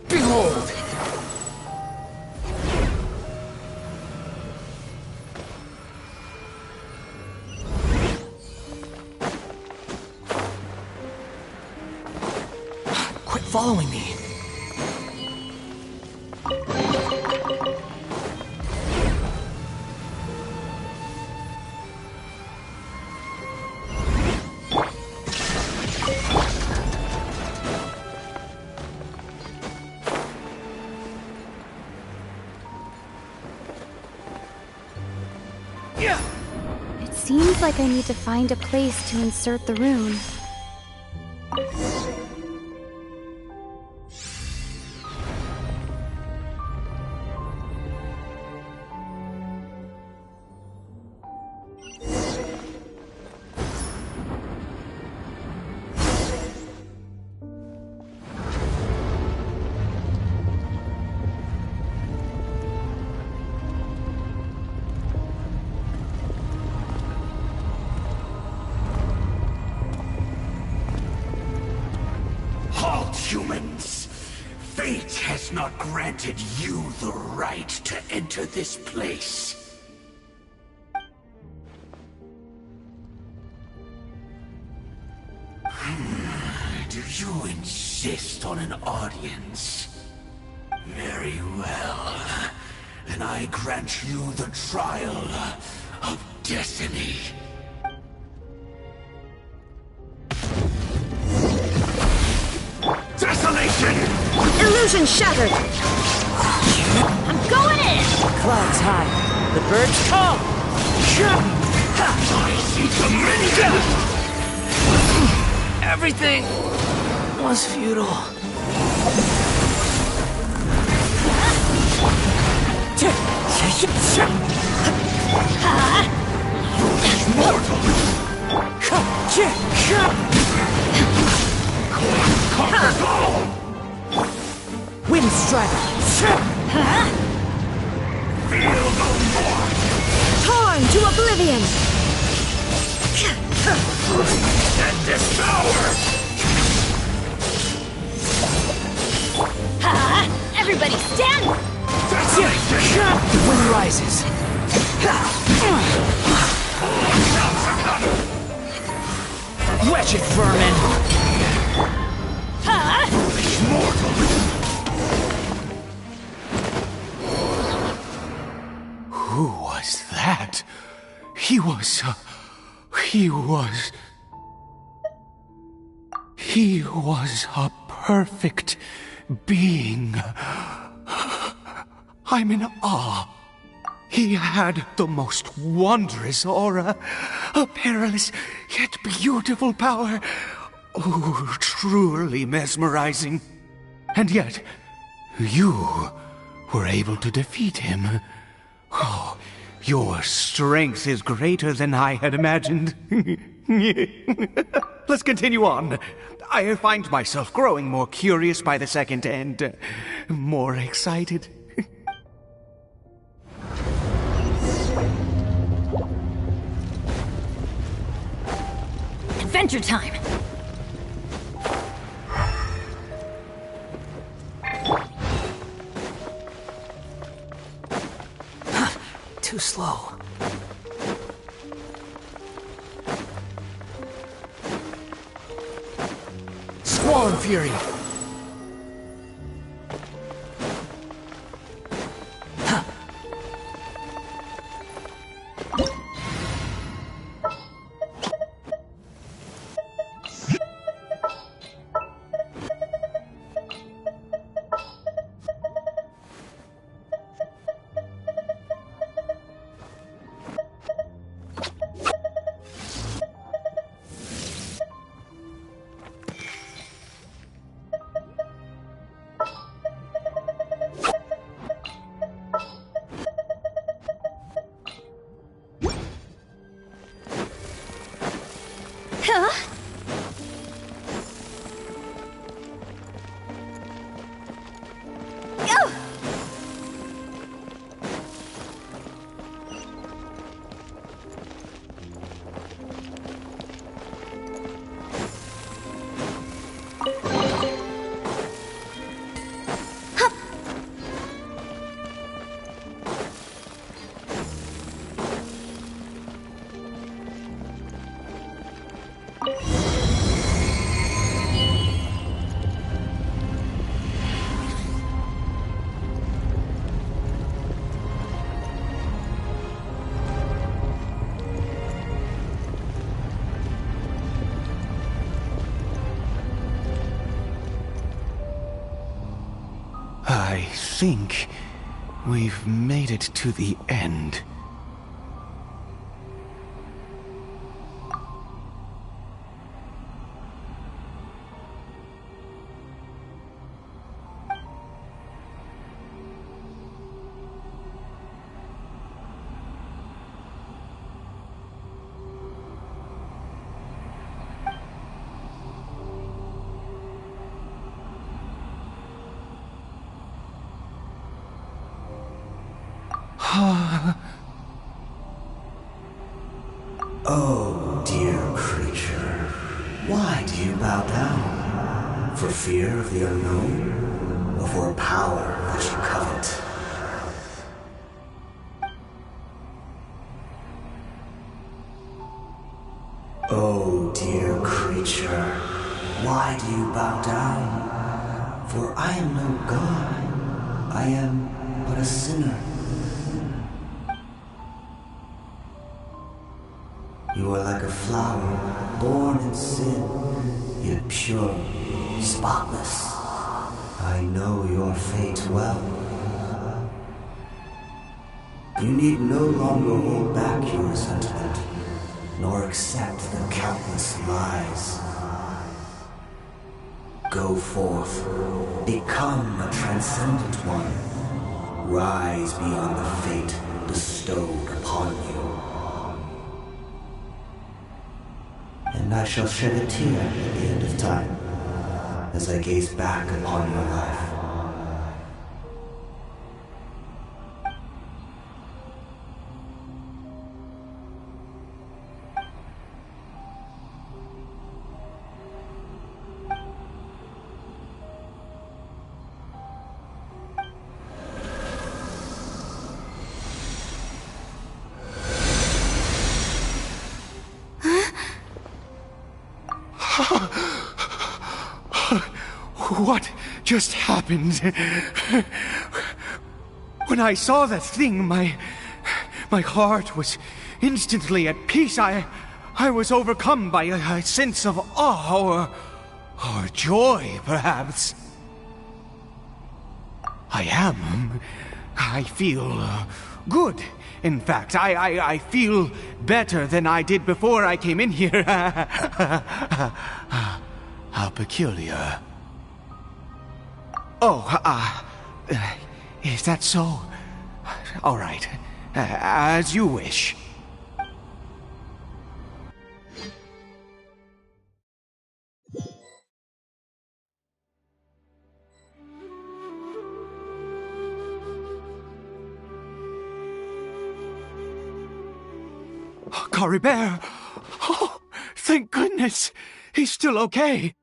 Behold! Quit following me. It seems like I need to find a place to insert the rune. has not granted you the right to enter this place. Do you insist on an audience? Very well. Then I grant you the trial of destiny. Desolation! Illusion shattered! I'm going in! Clouds high. The birds call. I see dominion! Everything was futile. Wind strider! Feel no more! Torn to oblivion! And devour! Everybody stand! Desolation! The wind rises. Wretched vermin! Who was that? He was a perfect being. I'm in awe. He had the most wondrous aura, a perilous yet beautiful power. Oh, truly mesmerizing. And yet, you were able to defeat him. Oh, your strength is greater than I had imagined. Let's continue on. I find myself growing more curious by the second and more excited. Adventure time! Too slow. Squall Fury! I think we've made it to the end. Oh, dear creature. Why do you bow down? For fear of the unknown? or for a power that you covet. Oh, dear creature, why do you bow down? For I am no god. I am but a sinner. You are like a flower, born in sin, yet pure, spotless. I know your fate well. You need no longer hold back your resentment, nor accept the countless lies. Go forth, become a transcendent one. Rise beyond the fate bestowed upon you. And I shall shed a tear at the end of time, as I gaze back upon your life. What just happened? When I saw that thing, my heart was instantly at peace. I was overcome by a sense of awe or joy, perhaps. I feel good. In fact, I feel better than I did before I came in here. How peculiar. Oh, is that so? All right, as you wish. Caribert! Oh, thank goodness! He's still okay.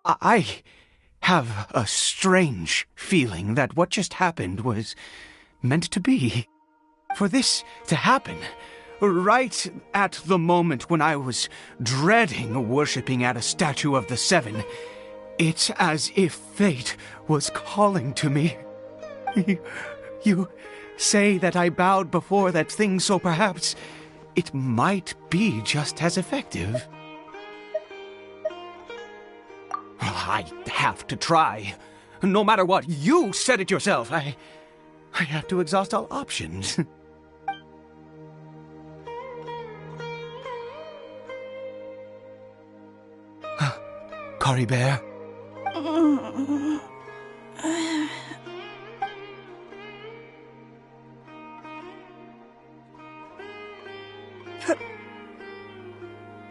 I have a strange feeling that what just happened was meant to be. For this to happen, right at the moment when I was dreading worshipping at a statue of the Seven, it's as if fate was calling to me. You say that I bowed before that thing, so perhaps it might be just as effective. I have to try. No matter what, you said it yourself. I have to exhaust all options. Caribert?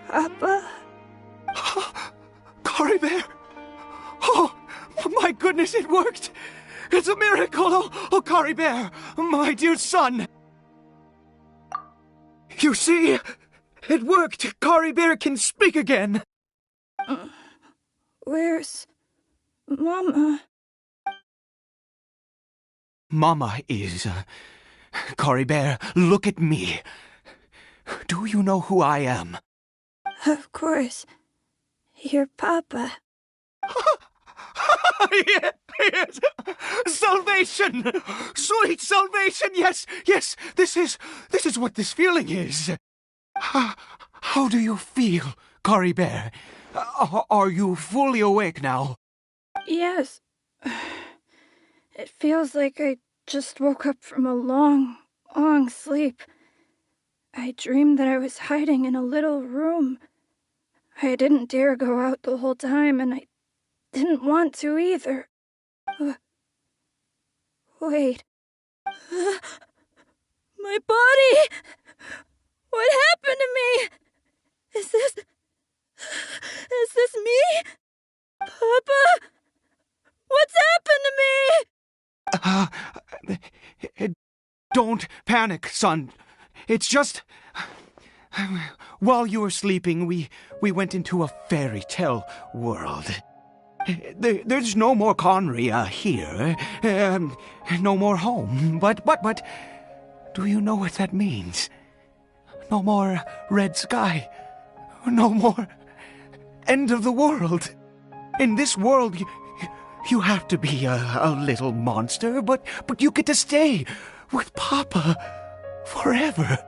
Papa? Caribert! Oh, my goodness, it worked! It's a miracle! Oh, Caribert, my dear son! You see? It worked! Caribert can speak again! Where's Mama? Mama is... Caribert, look at me. Do you know who I am? Of course. Your Papa. Yes! Salvation! Sweet salvation! Yes! This is what this feeling is. How do you feel, Caribert? Are you fully awake now? Yes. It feels like I just woke up from a long, long sleep. I dreamed that I was hiding in a little room. I didn't dare go out the whole time, and I didn't want to either. Wait. My body! What happened to me? Is this me? Papa? What's happened to me? Don't panic, son. It's just... While you were sleeping, we went into a fairy tale world. There's no more Conria here. No more home. But, do you know what that means? No more red sky. No more end of the world. In this world, you have to be a little monster, but you get to stay with Papa forever.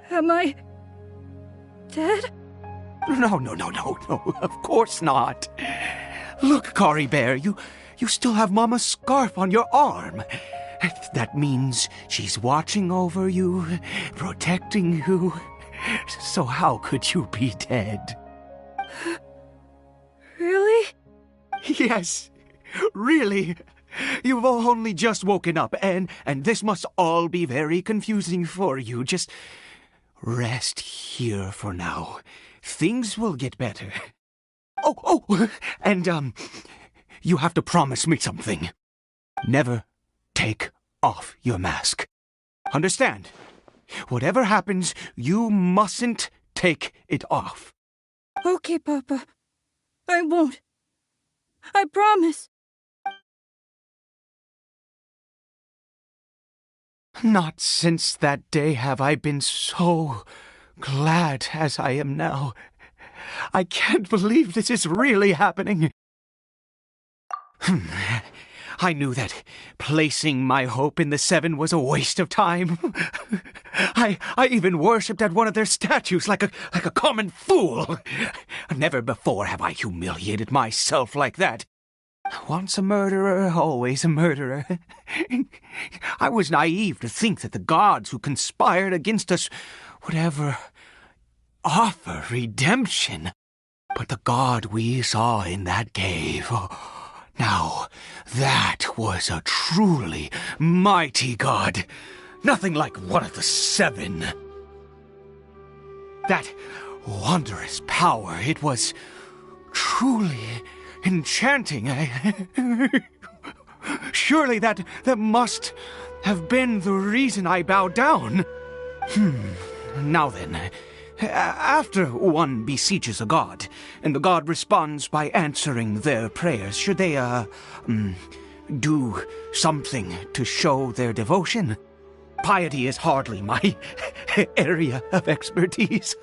Am I dead? No, of course not. Look, Cory Bear, you still have Mama's scarf on your arm. That means she's watching over you, protecting you. So how could you be dead? Really? Yes, really. You've only just woken up, and this must all be very confusing for you. Just rest here for now. Things will get better. Oh, and, you have to promise me something. Never take off your mask. Understand? Whatever happens, you mustn't take it off. Okay, Papa. I won't. I promise. Not since that day have I been so glad as I am now. I can't believe this is really happening. I knew that placing my hope in the Seven was a waste of time. I even worshipped at one of their statues like a common fool. Never before have I humiliated myself like that. Once a murderer, always a murderer. I was naive to think that the gods who conspired against us would ever offer redemption. But the god we saw in that cave, now that was a truly mighty god. Nothing like one of the Seven. That wondrous power, it was truly enchanting. Surely that must have been the reason I bowed down. Now then, after one beseeches a god, and the god responds by answering their prayers, should they, do something to show their devotion? Piety is hardly my area of expertise.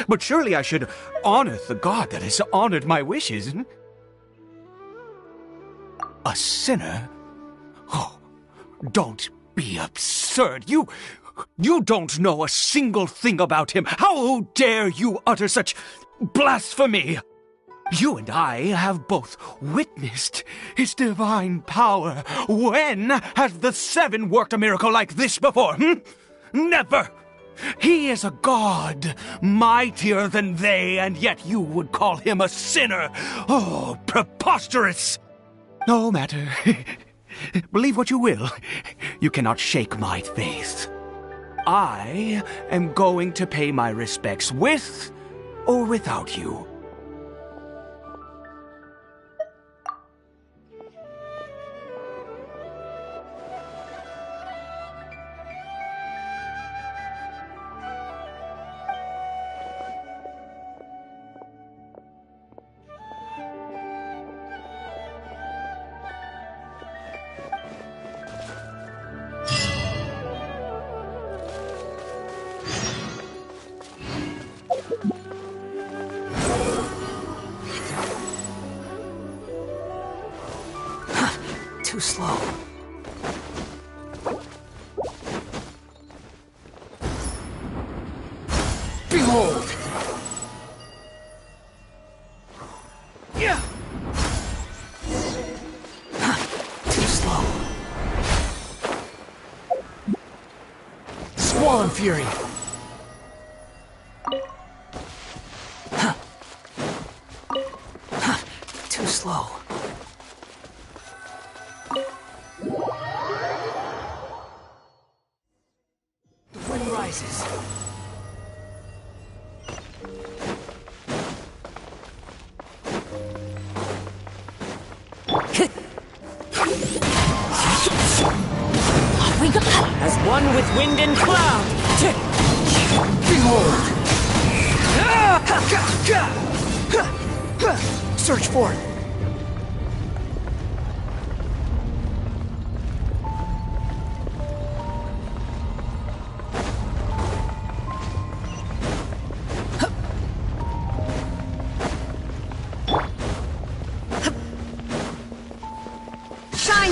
But surely I should honor the god that has honored my wishes. A sinner? Oh, don't be absurd. You don't know a single thing about him. How dare you utter such blasphemy? You and I have both witnessed his divine power. When has the Seven worked a miracle like this before? Never! He is a god, mightier than they, and yet you would call him a sinner. Oh, preposterous! No matter. Believe what you will. You cannot shake my faith. I am going to pay my respects with or without you. Too slow. Behold! Yeah. Too slow. Swollen Fury! Too slow. The wind rises. As one with wind and cloud. Behold! Search for it!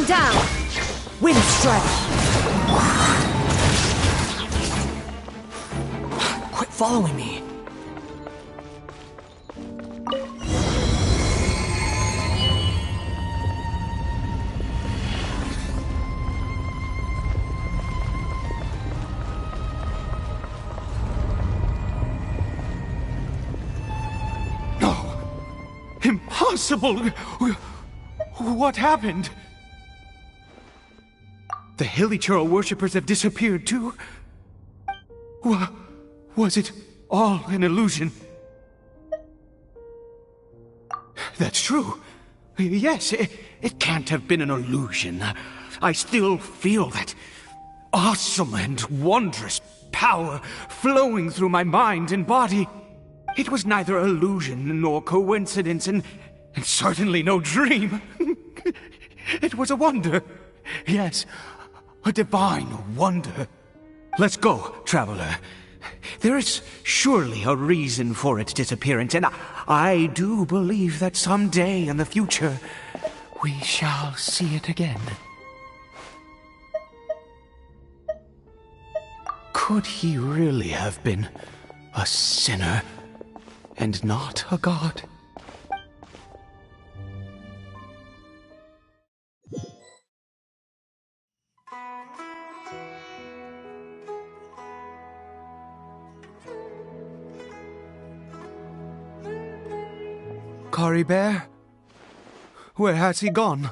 One down! Wind strike! Quit following me. No! Impossible! What happened? The Hilichurl worshippers have disappeared too? Was it all an illusion? That's true. Yes, it can't have been an illusion. I still feel that awesome and wondrous power flowing through my mind and body. It was neither illusion nor coincidence, and certainly no dream. It was a wonder. Yes, a divine wonder. Let's go, traveler. There is surely a reason for its disappearance, and I do believe that someday in the future, we shall see it again. Could he really have been a sinner and not a god? Kari Bear? Where has he gone?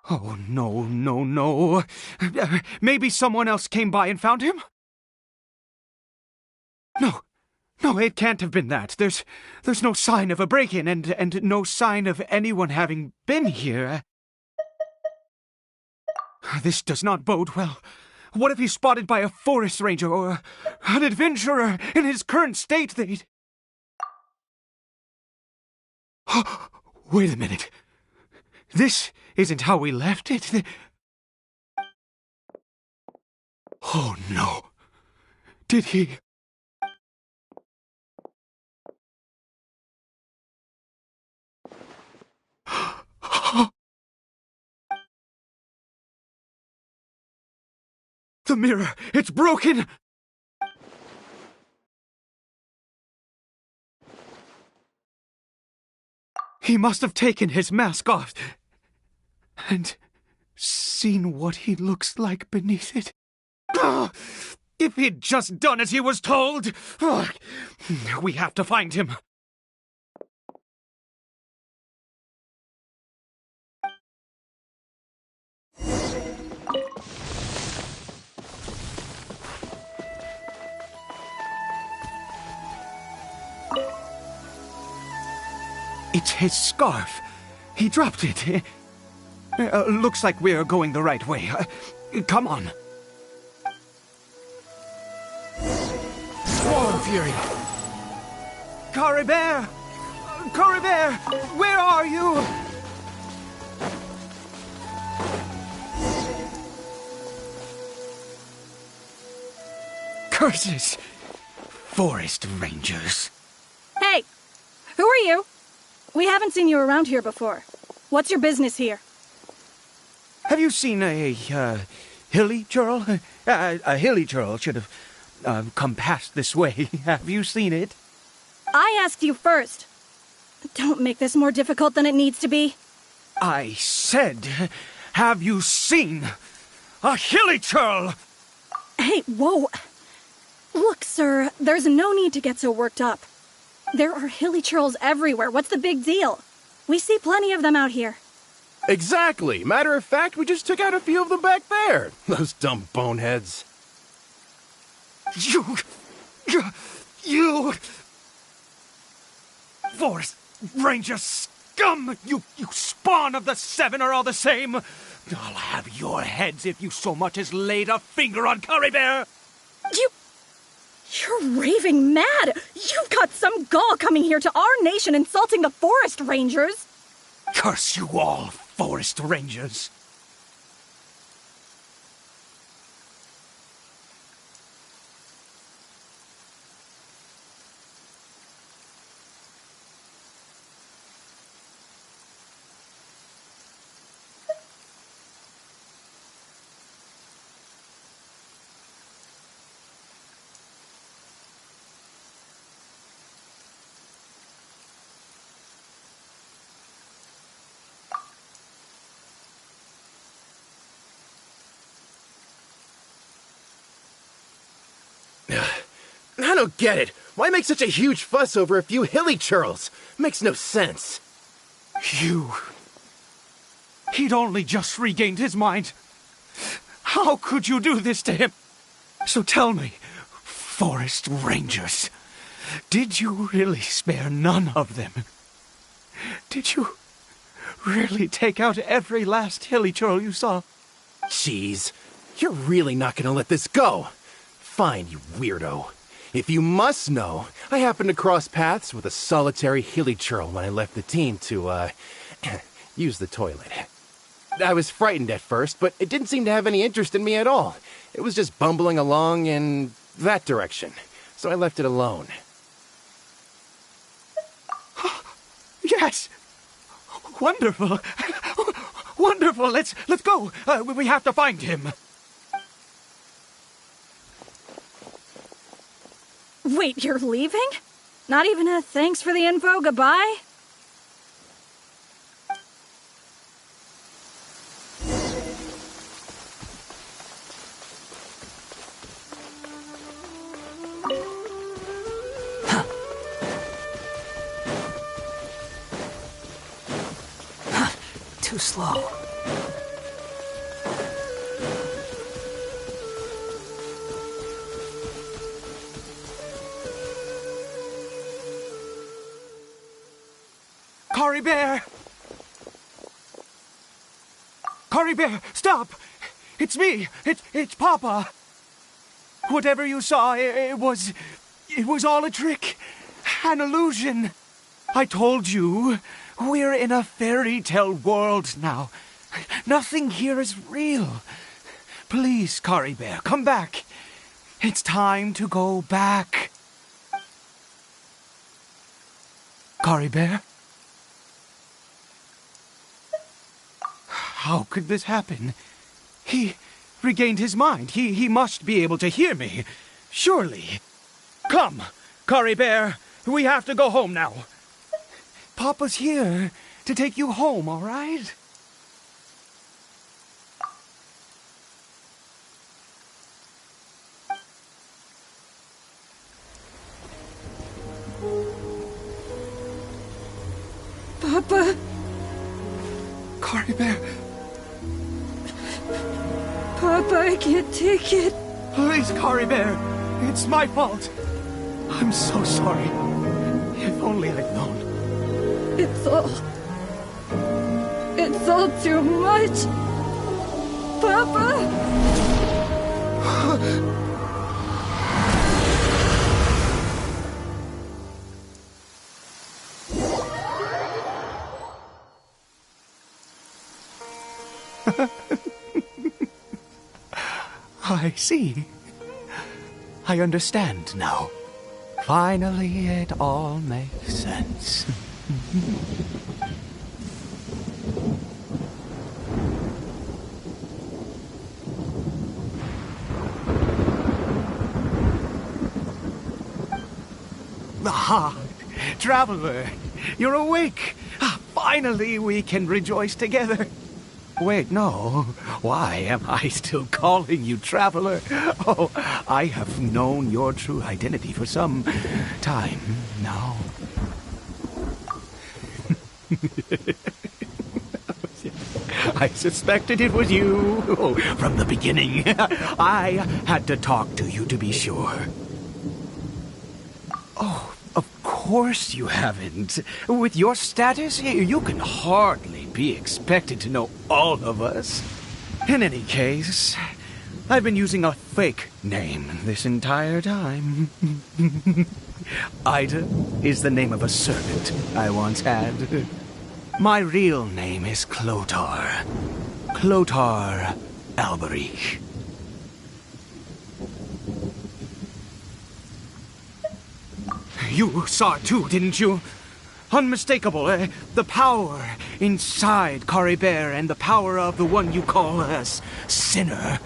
Oh, no. Maybe someone else came by and found him? No, it can't have been that. There's no sign of a break-in and no sign of anyone having been here. This does not bode well. What if he's spotted by a forest ranger or an adventurer in his current state? Wait a minute. This isn't how we left it. Oh no. Did he... The mirror! It's broken! He must have taken his mask off and seen what he looks like beneath it. If he'd just done as he was told! We have to find him. It's his scarf. He dropped it. Looks like we're going the right way. Come on. Storm Fury! Kari Bear! Kari Bear! Where are you? Curses! Forest Rangers. Hey! Who are you? We haven't seen you around here before. What's your business here? Have you seen a Hilichurl? A Hilichurl should have come past this way. Have you seen it? I asked you first. Don't make this more difficult than it needs to be. I said, have you seen a Hilichurl? Hey, whoa. Look, sir, there's no need to get so worked up. There are Hilichurls everywhere. What's the big deal? We see plenty of them out here. Exactly. Matter of fact, we just took out a few of them back there. Those dumb boneheads. You... Forest Ranger scum! You spawn of the Seven are all the same! I'll have your heads if you so much as laid a finger on Kari Bear! You're raving mad! You've got some gall coming here to our nation insulting the Forest Rangers! Curse you all, Forest Rangers! I don't get it. Why make such a huge fuss over a few hilly churls? Makes no sense. He'd only just regained his mind. How could you do this to him? So tell me, forest rangers, did you really spare none of them? Did you really take out every last hilly churl you saw? Jeez, you're really not gonna let this go. Fine, you weirdo. If you must know, I happened to cross paths with a solitary hilly churl when I left the team to, use the toilet. I was frightened at first, but it didn't seem to have any interest in me at all. It was just bumbling along in that direction, so I left it alone. Yes! Wonderful! Wonderful! Let's go! We have to find him! Wait, you're leaving? Not even a thanks for the info, goodbye? Too slow. Cory Bear! Cory Bear, stop! It's me! It's Papa! Whatever you saw, it was all a trick. An illusion. I told you, we're in a fairy tale world now. Nothing here is real. Please, Cory Bear, come back. It's time to go back. Cory Bear? How could this happen? He regained his mind. He must be able to hear me. Surely. Come, Cory Bear. We have to go home now. Papa's here to take you home, all right? Papa? Cory Bear. Papa, I can't take it. Please, Cory Bear. It's my fault. I'm so sorry. If only I'd known. It's all too much. Papa! I see. I understand now. Finally, it all makes sense. Aha! Traveler, you're awake! Finally, we can rejoice together. Wait, no. Why am I still calling you Traveler? Oh, I have known your true identity for some time now. I suspected it was you. Oh, from the beginning. I had to talk to you to be sure. Oh, of course you haven't. With your status, you can hardly be expected to know all of us. In any case, I've been using a fake name this entire time. Ida is the name of a servant I once had. My real name is Clotar. Clotar Alberich. You saw it too, didn't you? Unmistakable, the power inside Cory Bear and the power of the one you call a sinner.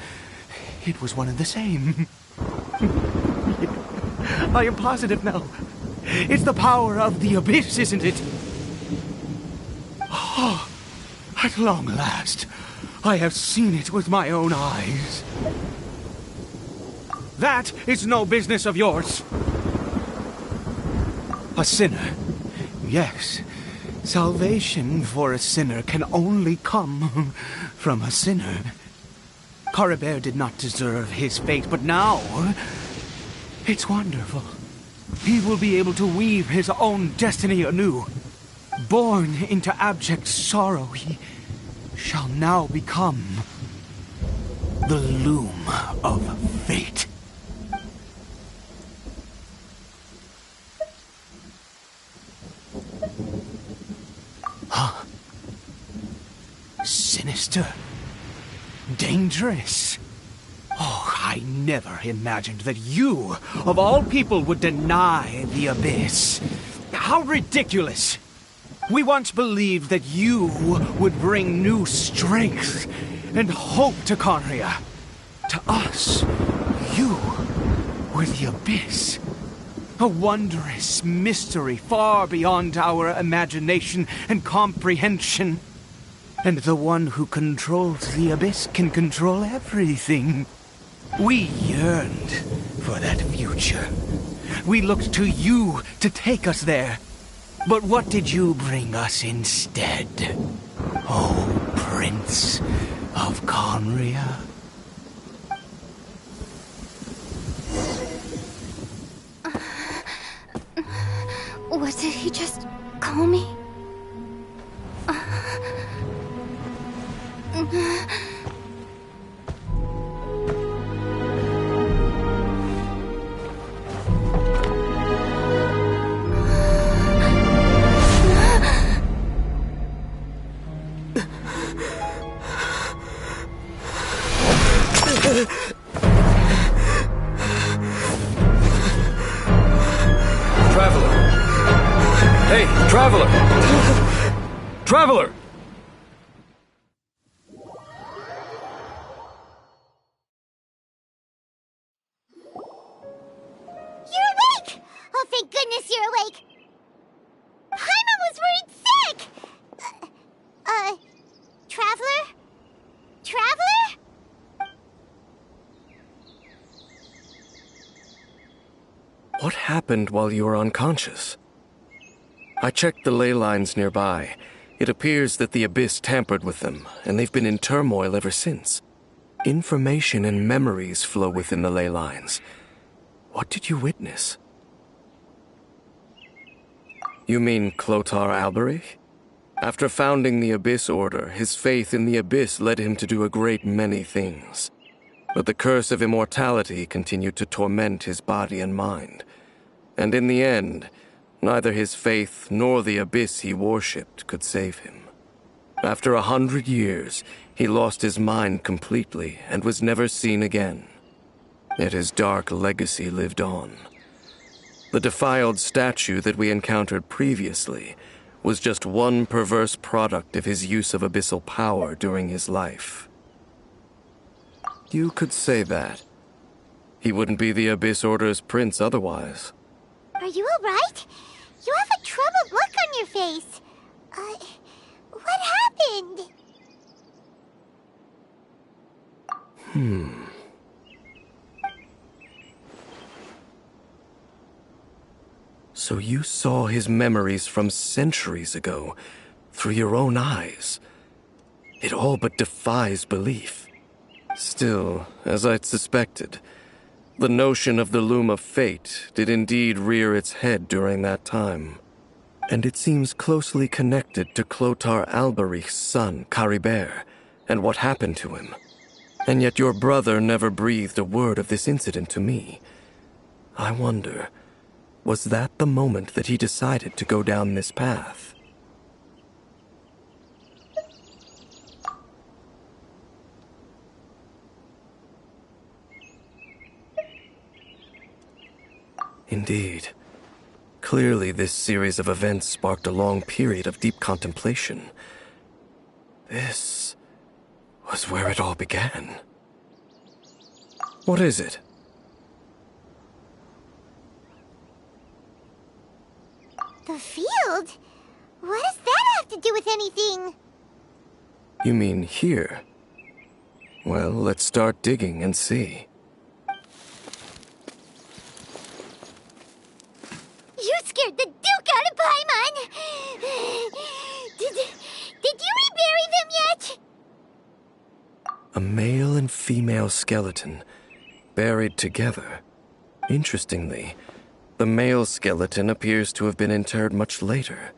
It was one and the same. I am positive now. It's the power of the abyss, isn't it? Oh, at long last, I have seen it with my own eyes. That is no business of yours. A sinner. Yes. Salvation for a sinner can only come from a sinner. Caribert did not deserve his fate, but now it's wonderful. He will be able to weave his own destiny anew. Born into abject sorrow, he shall now become the loom of fate. Huh? Sinister. Dangerous. Oh, I never imagined that you, of all people, would deny the Abyss. How ridiculous! We once believed that you would bring new strength and hope to Conria. To us, you were the Abyss. A wondrous mystery far beyond our imagination and comprehension. And the one who controls the Abyss can control everything. We yearned for that future. We looked to you to take us there. But what did you bring us instead? Oh, Prince of Conria? What did he just call me? Traveler! Hey, Traveler! Traveler! You're awake! Oh, thank goodness you're awake! Paimon was worried sick! Traveler? Traveler? What happened while you were unconscious? I checked the ley lines nearby. It appears that the Abyss tampered with them, and they've been in turmoil ever since. Information and memories flow within the ley lines. What did you witness? You mean Clotar Alberich? After founding the Abyss Order, his faith in the Abyss led him to do a great many things. But the curse of immortality continued to torment his body and mind. And in the end, neither his faith nor the Abyss he worshipped could save him. After 100 years, he lost his mind completely and was never seen again. Yet his dark legacy lived on. The defiled statue that we encountered previously was just one perverse product of his use of abyssal power during his life. You could say that. He wouldn't be the Abyss Order's prince otherwise. Are you alright? You have a troubled look on your face. What happened? So you saw his memories from centuries ago through your own eyes. It all but defies belief. Still, as I'd suspected, the notion of the Loom of Fate did indeed rear its head during that time. And it seems closely connected to Clotar Alberich's son, Caribert, and what happened to him. And yet your brother never breathed a word of this incident to me. I wonder, was that the moment that he decided to go down this path? Indeed. Clearly, this series of events sparked a long period of deep contemplation. This was where it all began. What is it? The field? What does that have to do with anything? You mean here? Well, let's start digging and see. You scared the A male and female skeleton, buried together. Interestingly, the male skeleton appears to have been interred much later,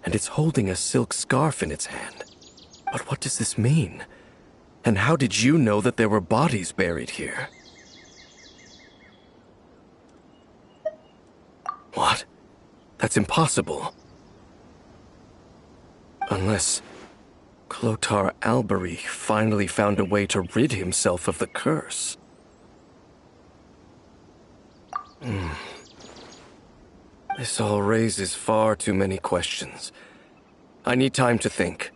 and it's holding a silk scarf in its hand. But what does this mean? And how did you know that there were bodies buried here? What? That's impossible. Unless Clotar Albery finally found a way to rid himself of the curse. This all raises far too many questions. I need time to think,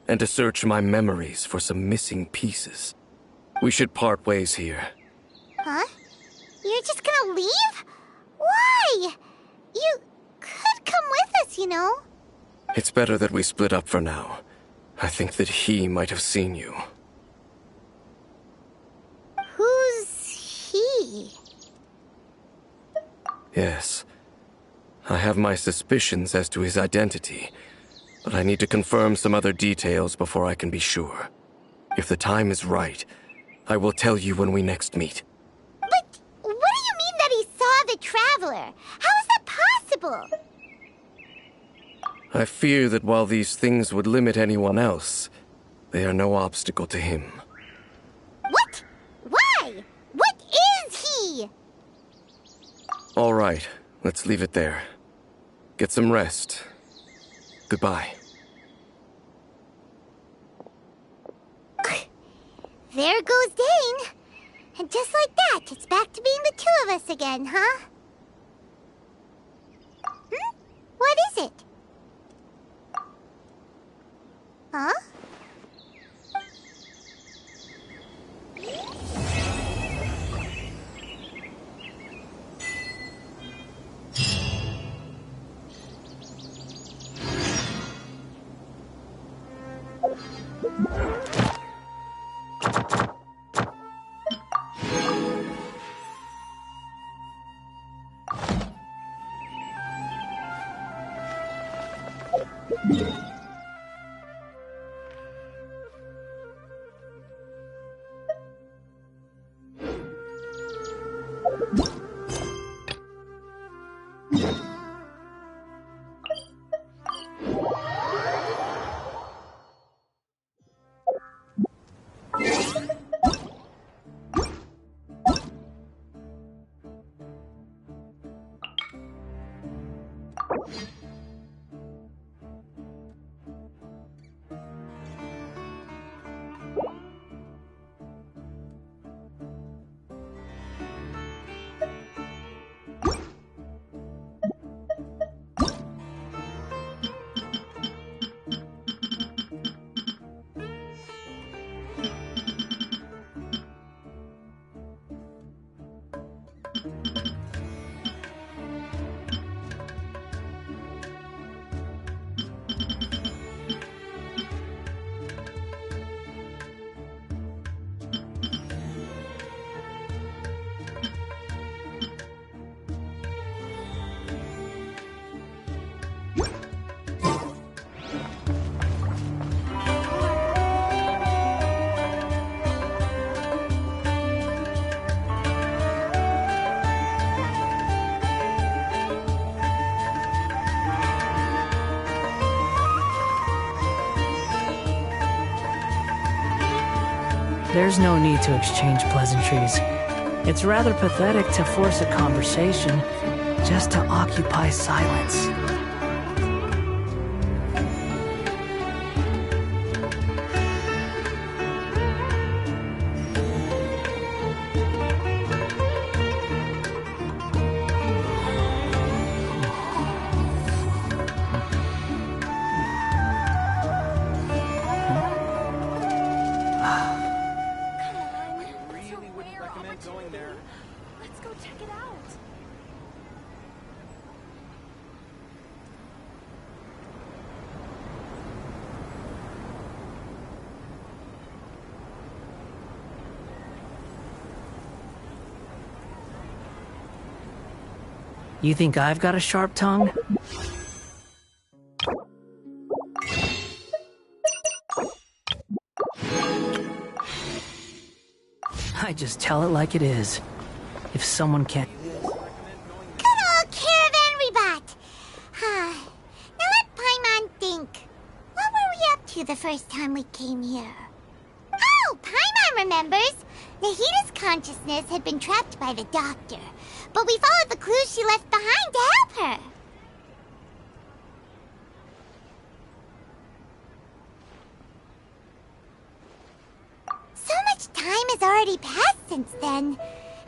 and to search my memories for some missing pieces. We should part ways here. Huh? You're just gonna leave? Why? You could come with us, you know. It's better that we split up for now. I think that he might have seen you. Who's he? Yes. I have my suspicions as to his identity, but I need to confirm some other details before I can be sure. If the time is right, I will tell you when we next meet. But what do you mean that he saw the Traveler? How is that possible? I fear that while these things would limit anyone else, they are no obstacle to him. What? Why? What is he? All right, let's leave it there. Get some rest. Goodbye. There goes Dane. And just like that, it's back to being the two of us again, huh? What is it? Huh? There's no need to exchange pleasantries. It's rather pathetic to force a conversation just to occupy silence. You think I've got a sharp tongue? I just tell it like it is. If someone can't... Good old Caravan Rebot! Now let Paimon think. What were we up to the first time we came here? Oh, Paimon remembers! Nahita's consciousness had been trapped by the doctor, but we followed the clues she left behind to help her. So much time has already passed since then,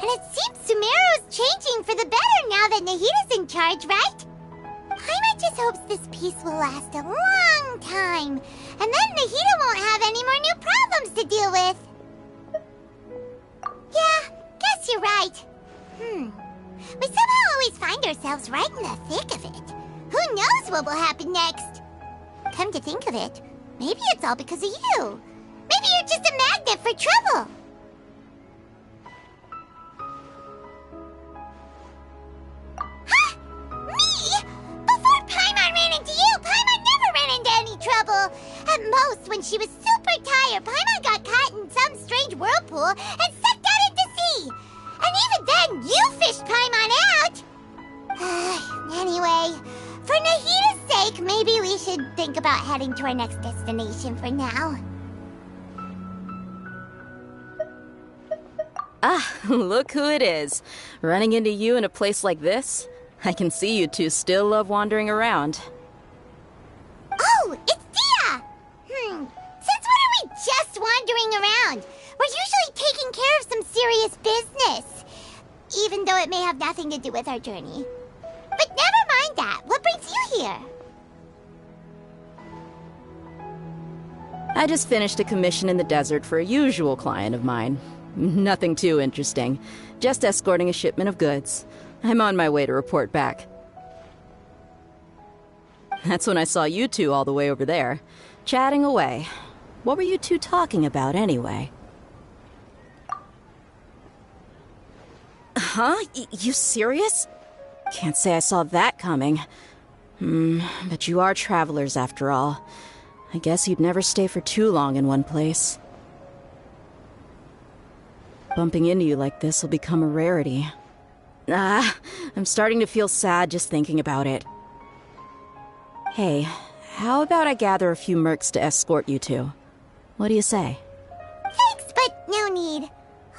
and it seems Sumeru's changing for the better now that Nahita's in charge, right? Paimon just hopes this peace will last a long time, and then Nahita won't have any more new problems to deal with. Yeah, guess you're right. We somehow always find ourselves right in the thick of it. Who knows what will happen next? Come to think of it, maybe it's all because of you. Maybe you're just a magnet for trouble. Huh? Me? Before Paimon ran into you, Paimon never ran into any trouble. At most, when she was super tired, Paimon got caught in some strange whirlpool and sucked out into sea. And even then, you fished Paimon out. Anyway, for Nahita's sake, maybe we should think about heading to our next destination for now. Ah, look who it is. Running into you in a place like this? I can see you two still love wandering around. Oh, it's Dia! Since when are we just wandering around? We're usually taking care of some serious business. Even though it may have nothing to do with our journey. But never mind that. What brings you here? I just finished a commission in the desert for a usual client of mine. Nothing too interesting. Just escorting a shipment of goods. I'm on my way to report back. That's when I saw you two all the way over there, chatting away. What were you two talking about anyway? Huh? You serious? Can't say I saw that coming. But you are travelers after all. I guess you'd never stay for too long in one place. Bumping into you like this will become a rarity. I'm starting to feel sad just thinking about it. Hey, how about I gather a few mercs to escort you two? What do you say? Thanks, but no need.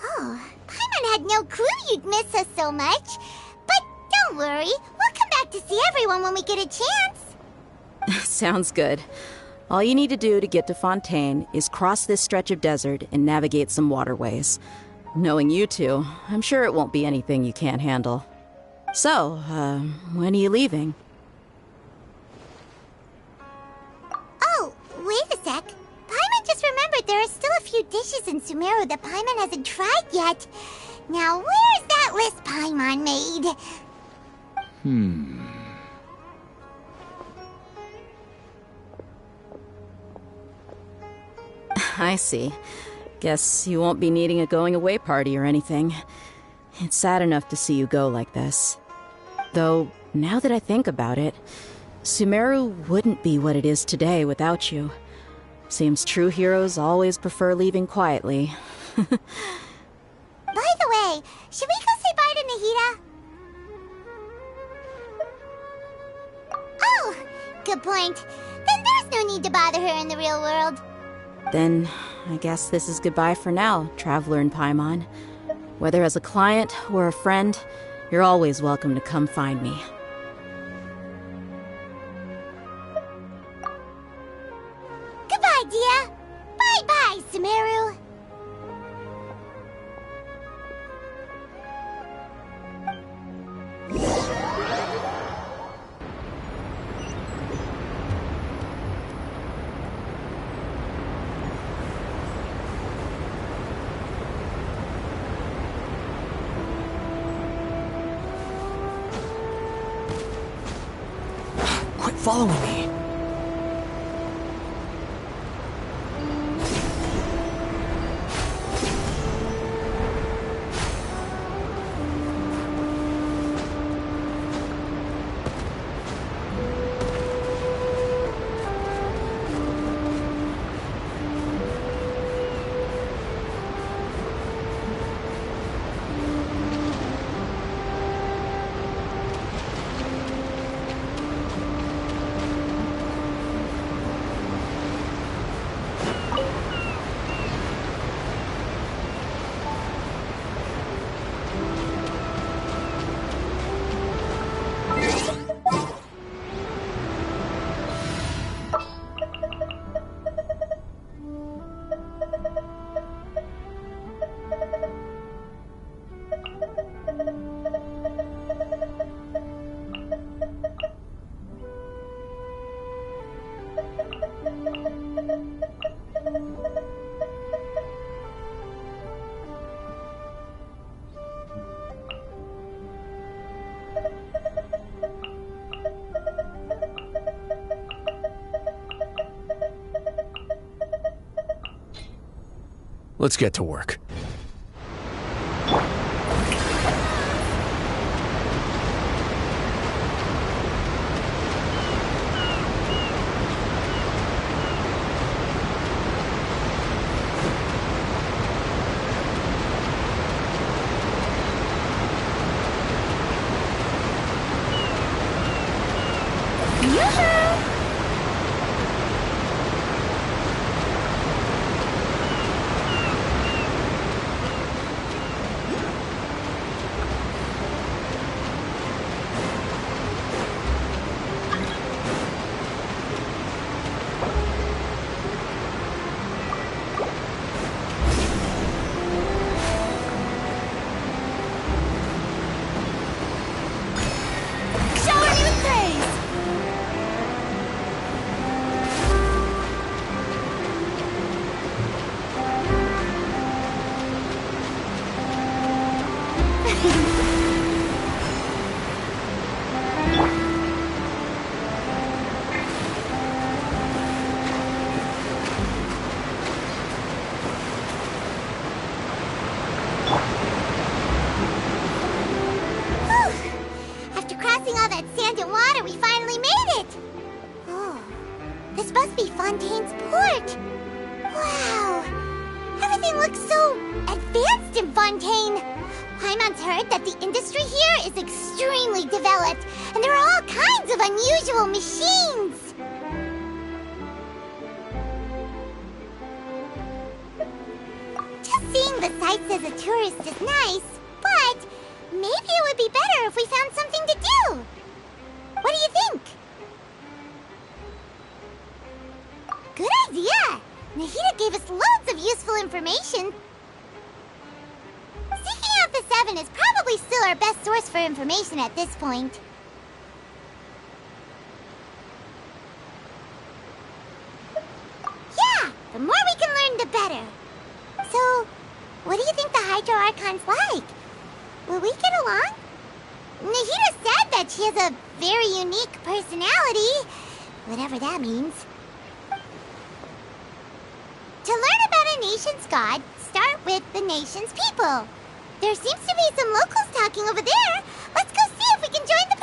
Oh, Paimon had no clue you'd miss us so much. But don't worry, we'll come back to see everyone when we get a chance. Sounds good. All you need to do to get to Fontaine is cross this stretch of desert and navigate some waterways. Knowing you two, I'm sure it won't be anything you can't handle. So, when are you leaving? Oh, wait a sec. Paimon just remembered there are still a few dishes in Sumeru that Paimon hasn't tried yet. Now, where's that list Paimon made? I see. Guess you won't be needing a going-away party or anything. It's sad enough to see you go like this. Though, now that I think about it, Sumeru wouldn't be what it is today without you. Seems true heroes always prefer leaving quietly. By the way, should we go say bye to Nahita? Oh, good point. Then there's no need to bother her in the real world. Then, I guess this is goodbye for now, Traveler in Paimon. Whether as a client or a friend, you're always welcome to come find me. Goodbye, Dia. Bye-bye, Sumeru. Quit following me. let's get to work. Fontaine's port. Wow! Everything looks so advanced in Fontaine. Paimon's heard that the industry here is extremely developed, and there are all kinds of unusual machines. Just seeing the sights as a tourist is nice, but maybe it would be better if we found something to do. What do you think? Good idea! Nahida gave us loads of useful information. Seeking out the Seven is probably still our best source for information at this point. Yeah! The more we can learn, the better. So, what do you think the Hydro Archon's like? Will we get along? Nahida said that she has a very unique personality, whatever that means. To learn about a nation's god, start with the nation's people. There seems to be some locals talking over there. Let's go see if we can join the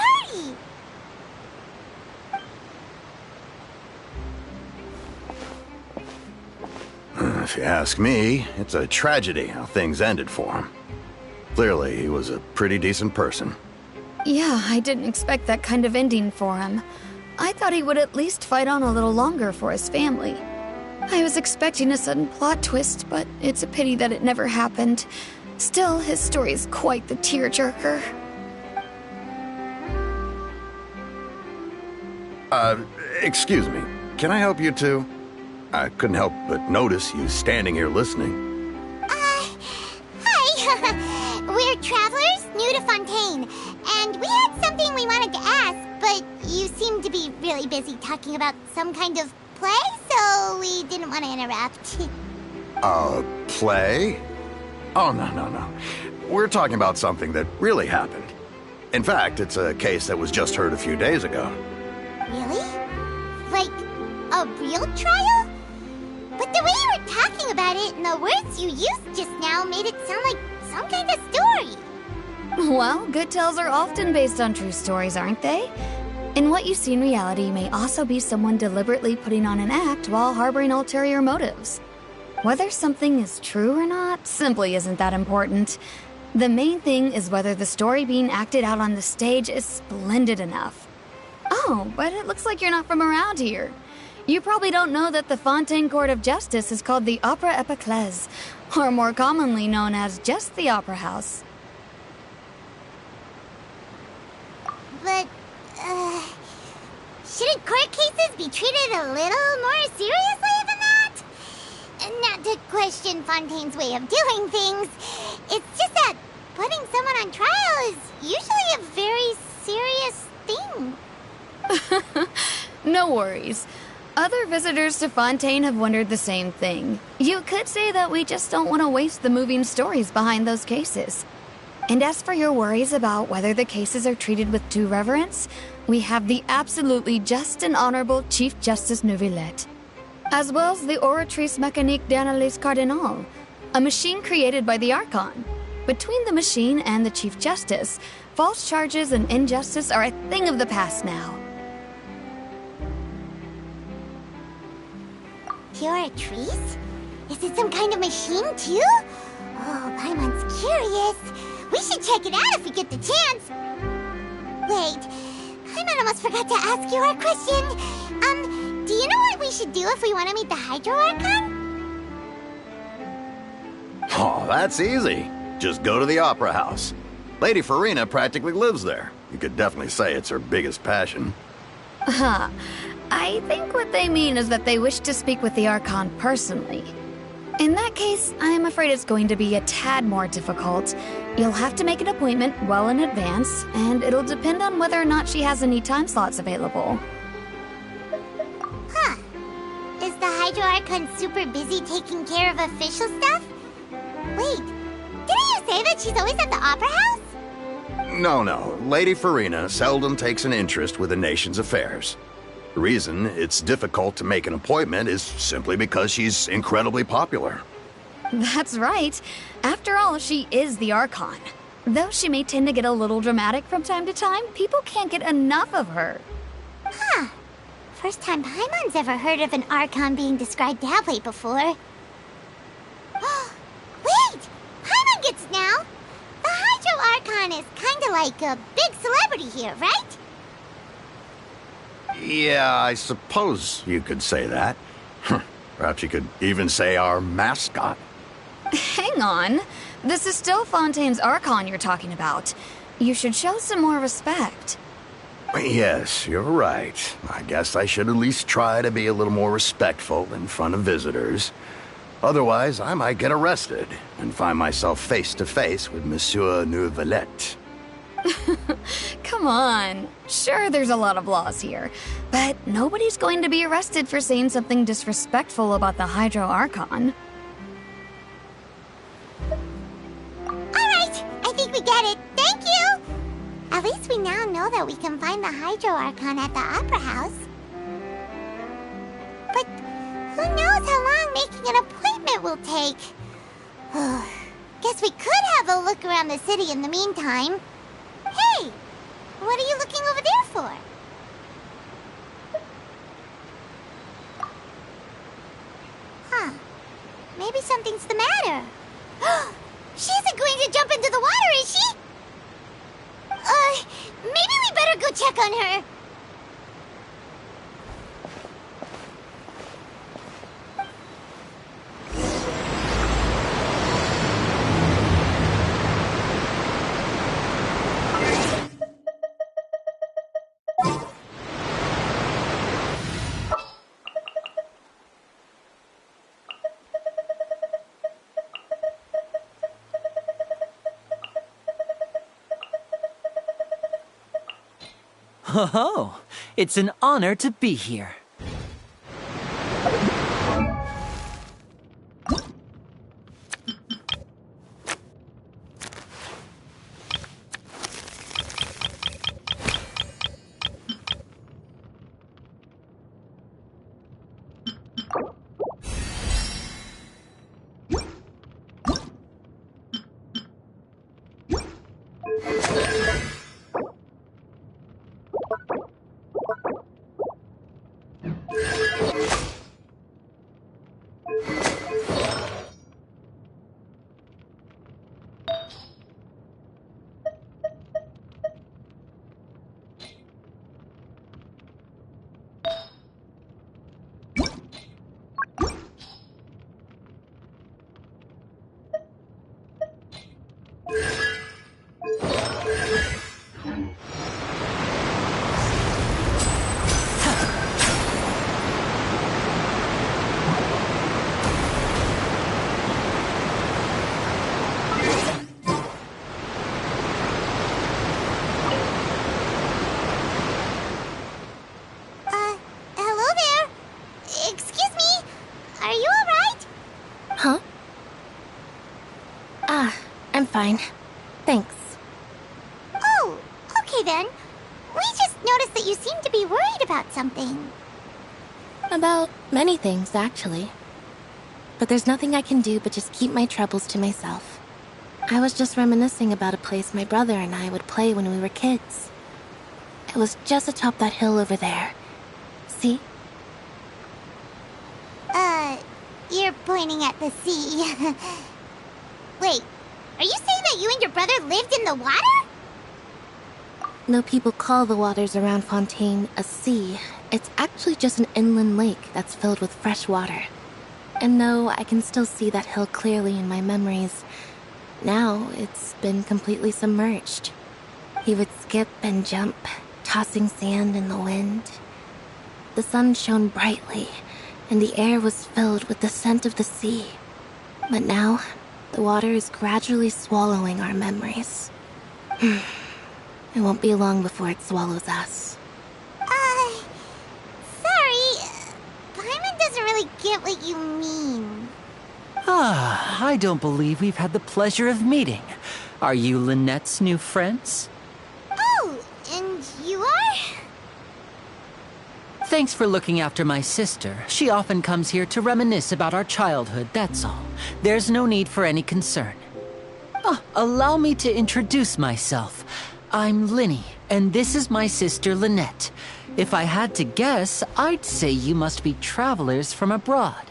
party. If you ask me, it's a tragedy how things ended for him. Clearly, he was a pretty decent person. Yeah, I didn't expect that kind of ending for him. I thought he would at least fight on a little longer for his family. I was expecting a sudden plot twist, but it's a pity that it never happened. Still, his story is quite the tearjerker. Excuse me. Can I help you two? I couldn't help but notice you standing here listening. Hi. We're travelers new to Fontaine, and we had something we wanted to ask, but you seem to be really busy talking about some kind of play, so we didn't want to interrupt. Play? Oh, no. We're talking about something that really happened. In fact, it's a case that was just heard a few days ago. Really? Like, a real trial? But the way you were talking about it and the words you used just now made it sound like some kind of story. Well, good tales are often based on true stories, aren't they? And what you see in reality may also be someone deliberately putting on an act while harboring ulterior motives. Whether something is true or not simply isn't that important. The main thing is whether the story being acted out on the stage is splendid enough. Oh, but it looks like you're not from around here. You probably don't know that the Fontaine Court of Justice is called the Opera Epiclese, or more commonly known as just the Opera House. But, shouldn't court cases be treated a little more seriously than that? Not to question Fontaine's way of doing things. It's just that putting someone on trial is usually a very serious thing. No worries. Other visitors to Fontaine have wondered the same thing. You could say that we just don't want to waste the moving stories behind those cases. And as for your worries about whether the cases are treated with due reverence, we have the absolutely just and honorable Chief Justice Neuvillette, as well as the Oratrice Mécanique d'Analyse Cardinal, a machine created by the Archon. Between the machine and the Chief Justice, false charges and injustice are a thing of the past now. Pure trees? Is it some kind of machine, too? Oh, Paimon's curious. We should check it out if we get the chance. Wait, Paimon almost forgot to ask you our question. Do you know what we should do if we want to meet the Hydro Archon? Oh, that's easy. Just go to the Opera House. Lady Farina practically lives there. You could definitely say it's her biggest passion. Huh. I think what they mean is that they wish to speak with the Archon personally. In that case, I'm afraid it's going to be a tad more difficult. You'll have to make an appointment well in advance, and it'll depend on whether or not she has any time slots available. Huh. Is the Hydro Archon super busy taking care of official stuff? Wait, didn't you say that she's always at the Opera House? No. Lady Farina seldom takes an interest with the nation's affairs. The reason it's difficult to make an appointment is simply because she's incredibly popular. That's right. After all, she is the Archon. Though she may tend to get a little dramatic from time to time, people can't get enough of her. Huh. First time Paimon's ever heard of an Archon being described that way before. Wait! Paimon gets now! The Hydro Archon is kinda like a big celebrity here, right? Yeah, I suppose you could say that. Perhaps you could even say our mascot. Hang on. This is still Fontaine's Archon you're talking about. You should show some more respect. Yes, you're right. I guess I should at least try to be a little more respectful in front of visitors. Otherwise, I might get arrested and find myself face to face with Monsieur Neuvillette. Come on. Sure, there's a lot of laws here, but nobody's going to be arrested for saying something disrespectful about the Hydro Archon. Alright, I think we get it. Thank you! At least we now know that we can find the Hydro Archon at the Opera House. But who knows how long making an appointment will take? Guess we could have a look around the city in the meantime. Hey! What are you looking over there for? Huh. Maybe something's the matter. She isn't going to jump into the water, is she? Maybe we better go check on her. Oh, it's an honor to be here. I'm fine. Thanks. Oh, okay then. We just noticed that you seem to be worried about something. About many things, actually. but there's nothing I can do but just keep my troubles to myself. I was just reminiscing about a place my brother and I would play when we were kids. It was just atop that hill over there. See? You're pointing at the sea. Wait, are you saying that you and your brother lived in the water? No, people call the waters around Fontaine a sea. It's actually just an inland lake that's filled with fresh water. And no, I can still see that hill clearly in my memories. Now, it's been completely submerged. He would skip and jump, tossing sand in the wind. The sun shone brightly, and the air was filled with the scent of the sea. But now, the water is gradually swallowing our memories. It won't be long before it swallows us. Sorry. Paimon doesn't really get what you mean. I don't believe we've had the pleasure of meeting. Are you Lynette's new friends? Oh, and you are? Thanks for looking after my sister. She often comes here to reminisce about our childhood, that's all. There's no need for any concern. Allow me to introduce myself. I'm Linny, and this is my sister Lynette. If I had to guess, I'd say you must be travelers from abroad.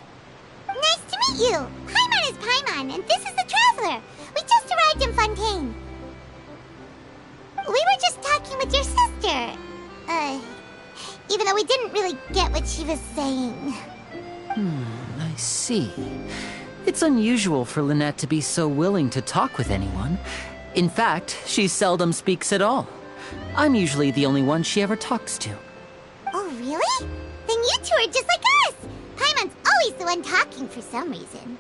Nice to meet you! Paimon is Paimon, and this is the Traveler. We just arrived in Fontaine. We were just talking with your sister. Even though we didn't really get what she was saying. I see. It's unusual for Lynette to be so willing to talk with anyone. In fact, she seldom speaks at all. I'm usually the only one she ever talks to. Oh, really? Then you two are just like us! Paimon's always the one talking for some reason.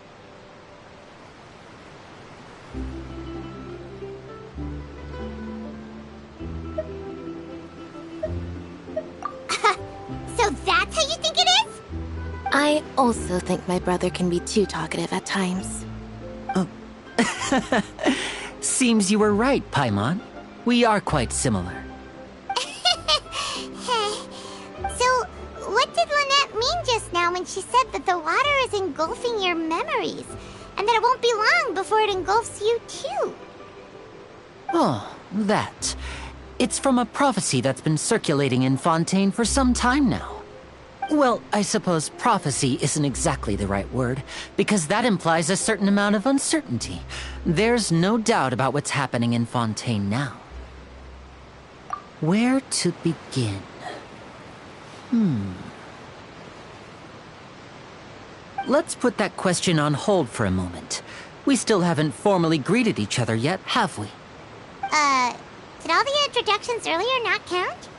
So that's how you think it is? I also think my brother can be too talkative at times. Seems you were right, Paimon. We are quite similar. So, what did Lynette mean just now when she said that the water is engulfing your memories, and that it won't be long before it engulfs you too? Oh, that. It's from a prophecy that's been circulating in Fontaine for some time now. Well, I suppose prophecy isn't exactly the right word, because that implies a certain amount of uncertainty. There's no doubt about what's happening in Fontaine now. Where to begin? Let's put that question on hold for a moment. We still haven't formally greeted each other yet, have we? Did all the introductions earlier not count?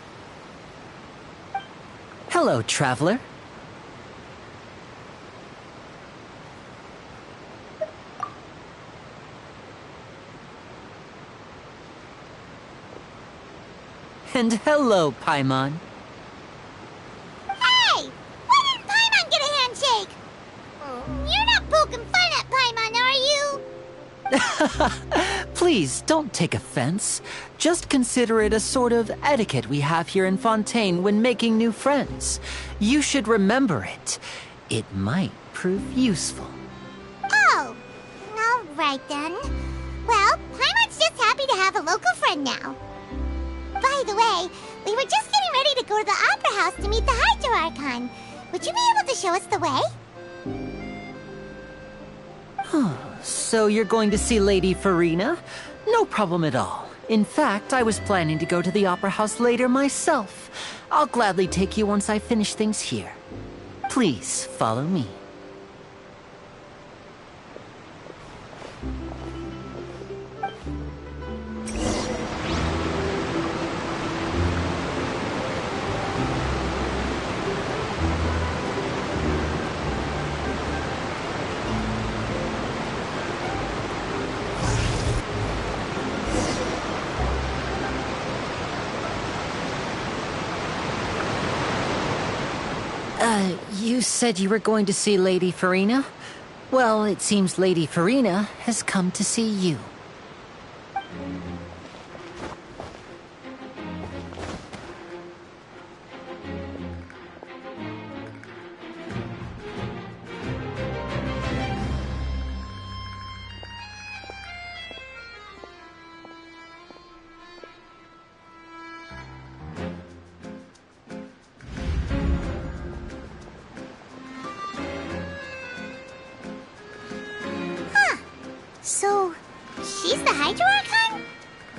Hello, Traveler. And hello, Paimon. Hey! Why didn't Paimon get a handshake? You're not poking fun at Paimon, are you? Please, don't take offense. Just consider it a sort of etiquette we have here in Fontaine when making new friends. You should remember it. It might prove useful. Oh, all right then. Well, Paimon's just happy to have a local friend now. By the way, we were just getting ready to go to the Opera House to meet the Hydro Archon. Would you be able to show us the way? So you're going to see Lady Farina? No problem at all. In fact, I was planning to go to the Opera House later myself. I'll gladly take you once I finish things here. Please, follow me. You said you were going to see Lady Farina? Well, it seems Lady Farina has come to see you. So, she's the Hydro Archon?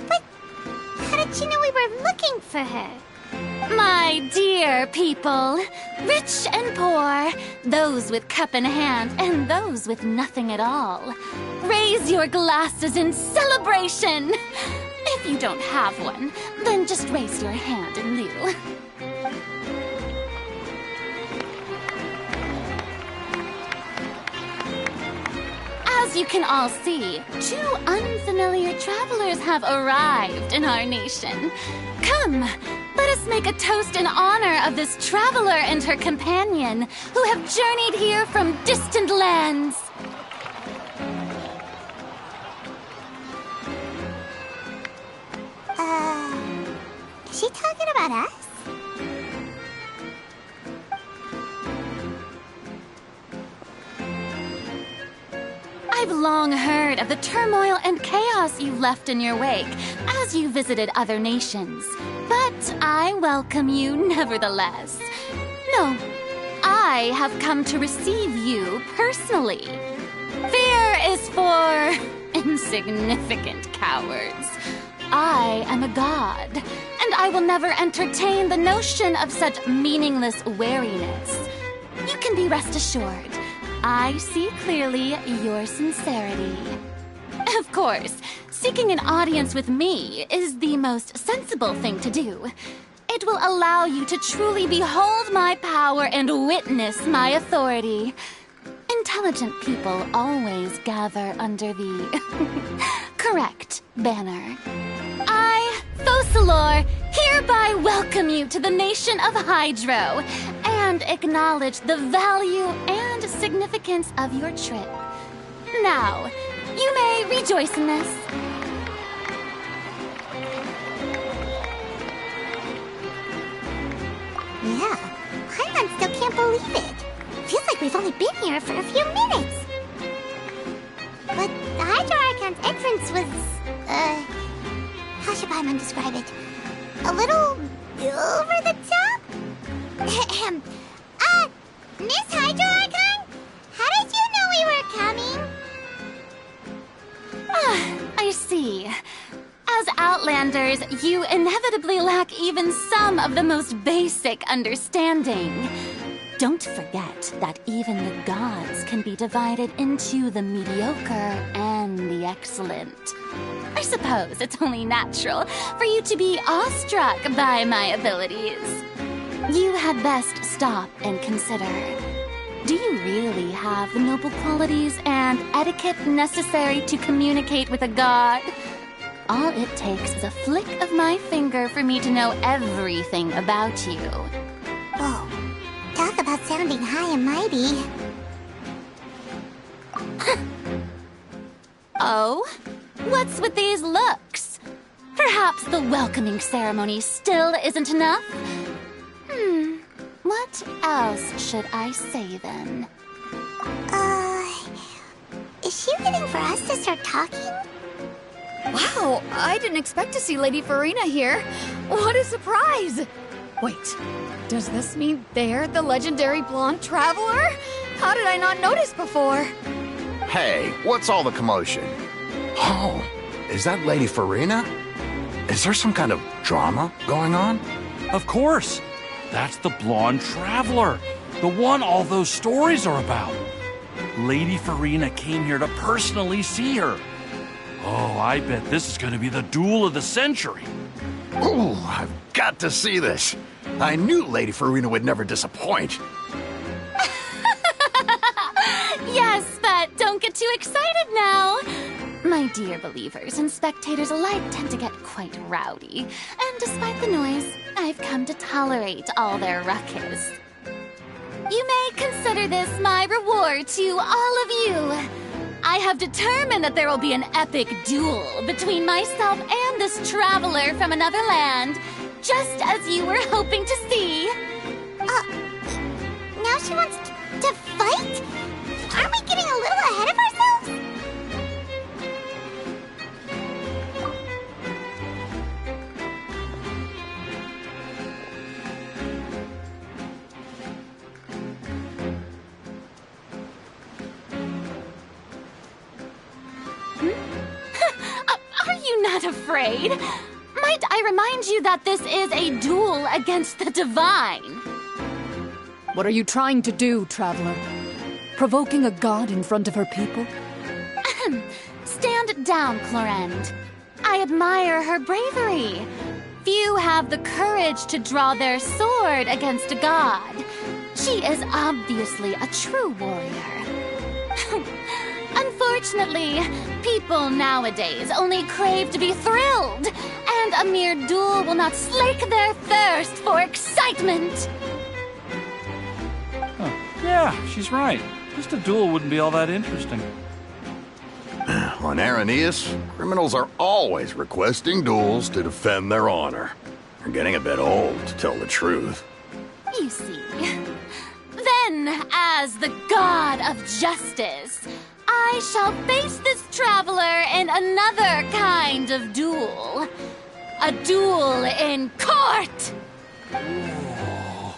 But how did she know we were looking for her? My dear people, rich and poor, those with cup in hand and those with nothing at all, raise your glasses in celebration! If you don't have one, then just raise your hand in lieu. As you can all see, 2 unfamiliar travelers have arrived in our nation. Come, let us make a toast in honor of this traveler and her companion who have journeyed here from distant lands. Is she talking about us? I've long heard of the turmoil and chaos you left in your wake as you visited other nations. But I welcome you nevertheless. No, I have come to receive you personally. Fear is for insignificant cowards. I am a god, and I will never entertain the notion of such meaningless wariness. You can be rest assured, I see clearly your sincerity. Of course, seeking an audience with me is the most sensible thing to do. It will allow you to truly behold my power and witness my authority. Intelligent people always gather under the correct banner. I, Focalor, hereby welcome you to the nation of Hydro and acknowledge the value and significance of your trip. Now, you may rejoice in this. Yeah, Paimon still can't believe it. Feels like we've only been here for a few minutes. But the Hydro Archon's entrance was, how should Paimon describe it? A little over the top? Miss Hydro Archon? How did you know we were coming? I see. As Outlanders, you inevitably lack even some of the most basic understanding. Don't forget that even the gods can be divided into the mediocre and the excellent. I suppose it's only natural for you to be awestruck by my abilities. You had best stop and consider. Do you really have the noble qualities and etiquette necessary to communicate with a god? All it takes is a flick of my finger for me to know everything about you. Whoa, talk about sounding high and mighty. Oh? What's with these looks? Perhaps the welcoming ceremony still isn't enough? What else should I say then? Is she waiting for us to start talking? Wow, I didn't expect to see Lady Farina here. What a surprise! Wait, does this mean they're the legendary blonde traveler? How did I not notice before? Hey, what's all the commotion? Oh, is that Lady Farina? Is there some kind of drama going on? Of course. That's the blonde traveler. The one all those stories are about. Lady Farina came here to personally see her. Oh, I bet this is going to be the duel of the century. Ooh, I've got to see this. I knew Lady Farina would never disappoint. Yes, but don't get too excited now. My dear believers and spectators alike tend to get quite rowdy, and despite the noise, I've come to tolerate all their ruckus. You may consider this my reward to all of you. I have determined that there will be an epic duel between myself and this traveler from another land, just as you were hoping to see. Now she wants to fight? Aren't we getting a little ahead of ourselves? again? Are you not afraid? Might I remind you that this is a duel against the divine? What are you trying to do, Traveler? Provoking a god in front of her people? Stand down, Clorend. I admire her bravery. Few have the courage to draw their sword against a god. She is obviously a true warrior. Unfortunately, people nowadays only crave to be thrilled, and a mere duel will not slake their thirst for excitement. Huh. Yeah, she's right. Just a duel wouldn't be all that interesting. On Araneus, criminals are always requesting duels to defend their honor. They're getting a bit old, to tell the truth. You see. Then, as the god of justice, I shall face this traveler in another kind of duel. A duel in court!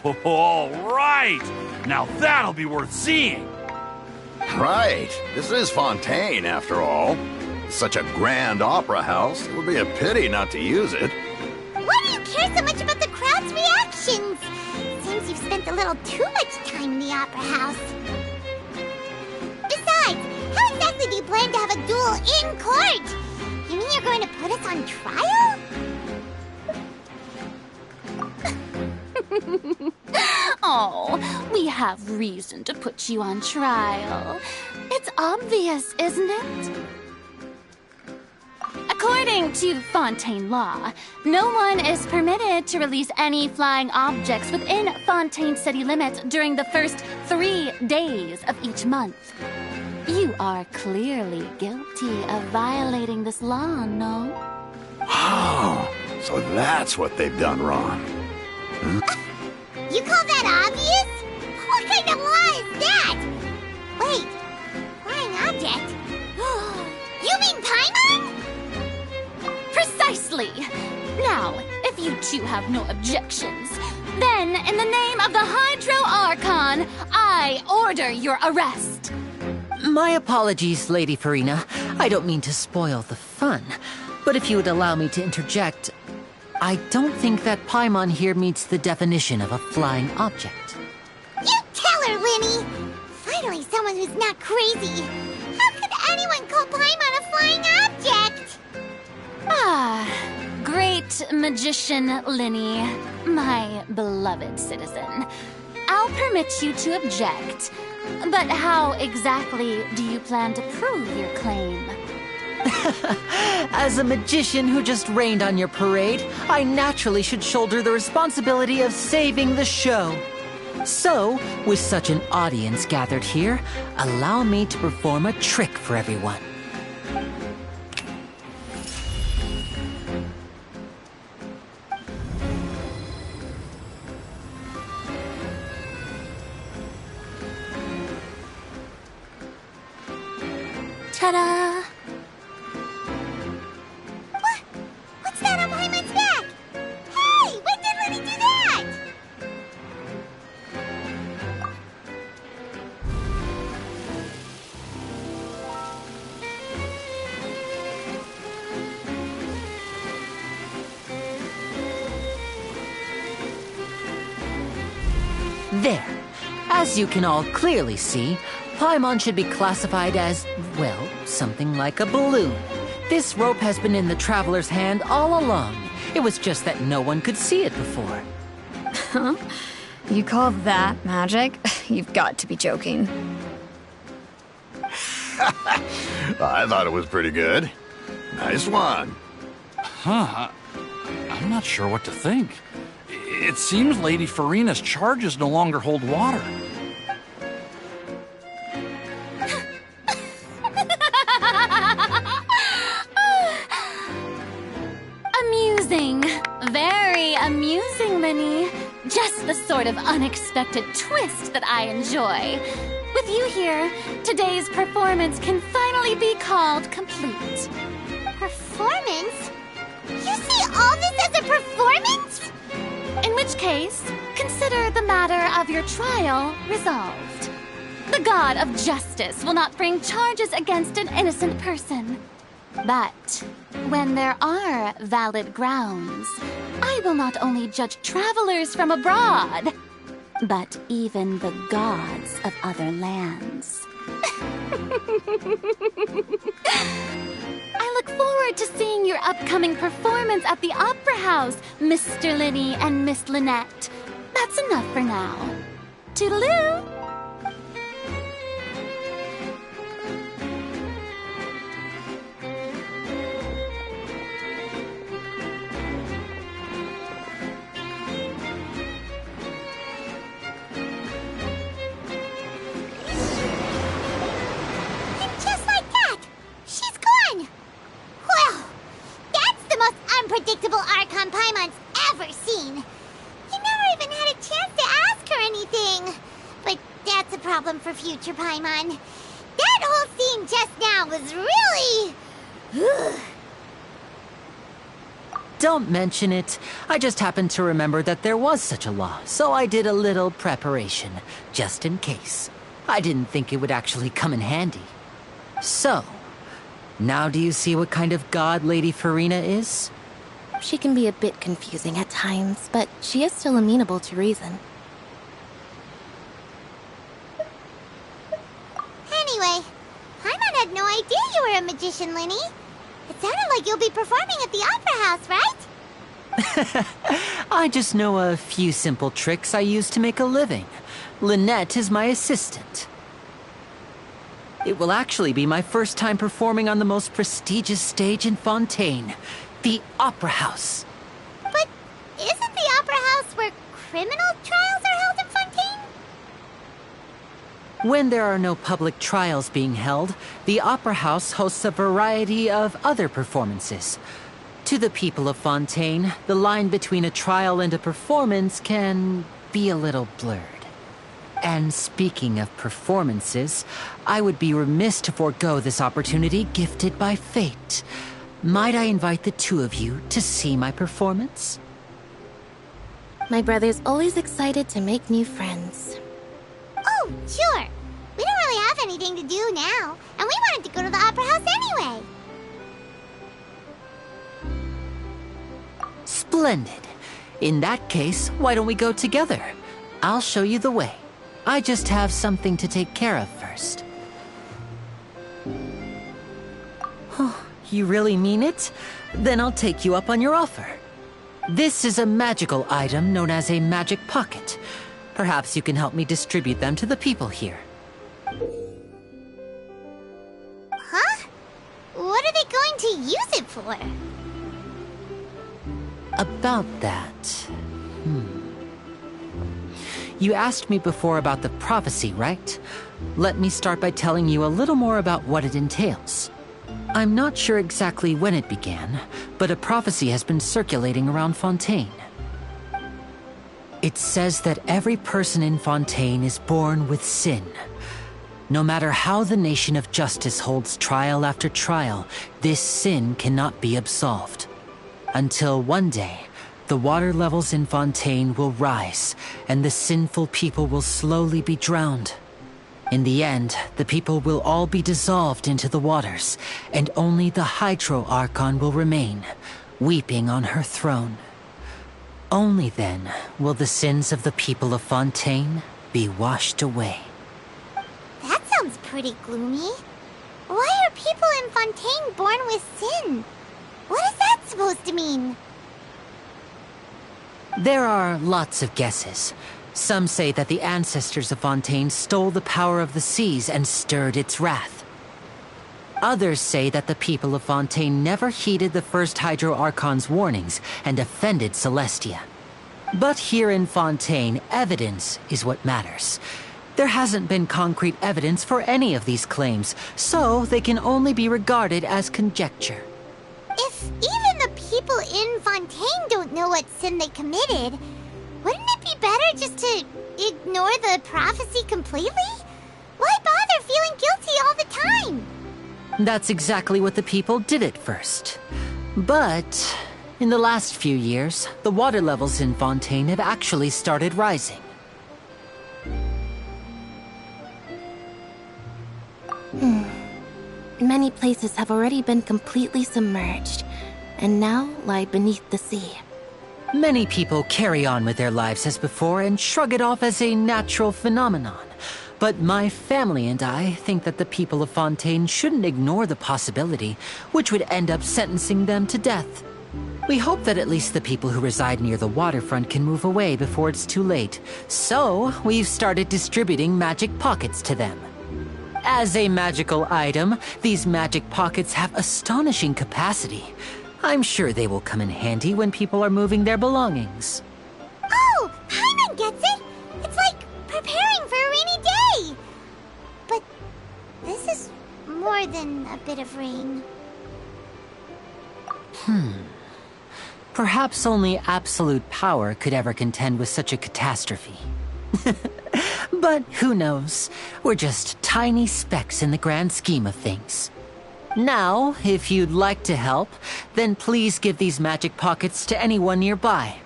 Oh, all right! Now that'll be worth seeing! Right. This is Fontaine, after all. Such a grand opera house, it would be a pity not to use it. Why do you care so much about the crowd's reactions? Seems you've spent a little too much time in the opera house. Besides, how exactly do you plan to have a duel in court? You mean you're going to put us on trial? Oh, we have reason to put you on trial. It's obvious, isn't it? According to Fontaine law, no one is permitted to release any flying objects within Fontaine city limits during the first 3 days of each month. You are clearly guilty of violating this law, no? Oh, so that's what they've done wrong. You call that obvious? What kind of law is that? Wait, flying object? You mean Paimon? Precisely! Now, if you two have no objections, then in the name of the Hydro Archon, I order your arrest. My apologies, Lady Farina. I don't mean to spoil the fun. But if you would allow me to interject, I don't think that Paimon here meets the definition of a flying object. You tell her, Linny! Finally someone who's not crazy. How could anyone call Paimon a flying object? Ah, great magician Linny, my beloved citizen. I'll permit you to object, but how exactly do you plan to prove your claim? As a magician who just rained on your parade, I naturally should shoulder the responsibility of saving the show. So, with such an audience gathered here, allow me to perform a trick for everyone. Ta-da! What's that on Paimon's back? Hey, when did Linny do that? There. As you can all clearly see, Paimon should be classified as, well, something like a balloon. This rope has been in the Traveler's hand all along. It was just that no one could see it before. Huh? You call that magic? You've got to be joking. I thought it was pretty good. Nice one. Huh. I'm not sure what to think. It seems Lady Farina's charges no longer hold water. Amusing. Very amusing, Linny. Just the sort of unexpected twist that I enjoy. With you here, today's performance can finally be called complete. Performance? You see all this as a performance? In which case, consider the matter of your trial resolved. The god of justice will not bring charges against an innocent person. But when there are valid grounds, I will not only judge travelers from abroad, but even the gods of other lands. I look forward to seeing your upcoming performance at the Opera House, Mr. Linny and Miss Lynette. That's enough for now. Toodaloo! Unpredictable Archon Paimon's ever seen. You never even had a chance to ask her anything. But that's a problem for future Paimon. That whole scene just now was really... Don't mention it. I just happened to remember that there was such a law, so I did a little preparation, just in case. I didn't think it would actually come in handy. So, now do you see what kind of god Lady Farina is? She can be a bit confusing at times, but she is still amenable to reason. Anyway, Paimon had no idea you were a magician, Linny. It sounded like you'll be performing at the Opera House, right? I just know a few simple tricks I use to make a living. Lynette is my assistant. It will actually be my first time performing on the most prestigious stage in Fontaine, the Opera House. But isn't the Opera House where criminal trials are held in Fontaine? When there are no public trials being held, the Opera House hosts a variety of other performances. To the people of Fontaine, the line between a trial and a performance can be a little blurred. And speaking of performances, I would be remiss to forego this opportunity gifted by fate. Might I invite the two of you to see my performance? My brother's always excited to make new friends. Oh, sure. We don't really have anything to do now, and we wanted to go to the Opera House anyway. Splendid. In that case, why don't we go together? I'll show you the way. I just have something to take care of first. Oh, you really mean it? Then I'll take you up on your offer. This is a magical item known as a magic pocket. Perhaps you can help me distribute them to the people here. Huh? What are they going to use it for? About that... You asked me before about the prophecy, right? Let me start by telling you a little more about what it entails. I'm not sure exactly when it began, but a prophecy has been circulating around Fontaine. It says that every person in Fontaine is born with sin. No matter how the nation of justice holds trial after trial, this sin cannot be absolved. Until one day, the water levels in Fontaine will rise, and the sinful people will slowly be drowned. In the end, the people will all be dissolved into the waters, and only the Hydro Archon will remain, weeping on her throne. Only then will the sins of the people of Fontaine be washed away. That sounds pretty gloomy. Why are people in Fontaine born with sin? What is that supposed to mean? There are lots of guesses. Some say that the ancestors of Fontaine stole the power of the seas and stirred its wrath. Others say that the people of Fontaine never heeded the first Hydro Archon's warnings and offended Celestia. But here in Fontaine, evidence is what matters. There hasn't been concrete evidence for any of these claims, so they can only be regarded as conjecture. If even the people in Fontaine don't know what sin they committed, wouldn't it be better just to ignore the prophecy completely? Why bother feeling guilty all the time? That's exactly what the people did at first. But in the last few years, the water levels in Fontaine have actually started rising. Many places have already been completely submerged, and now lie beneath the sea. Many people carry on with their lives as before and shrug it off as a natural phenomenon. But my family and I think that the people of Fontaine shouldn't ignore the possibility, which would end up sentencing them to death. We hope that at least the people who reside near the waterfront can move away before it's too late. So, we've started distributing magic pockets to them. As a magical item, these magic pockets have astonishing capacity. I'm sure they will come in handy when people are moving their belongings. Oh, Paimon gets it! It's like preparing for a rainy day! But this is more than a bit of rain. Perhaps only absolute power could ever contend with such a catastrophe. But who knows? We're just tiny specks in the grand scheme of things. Now, if you'd like to help, then please give these magic pockets to anyone nearby.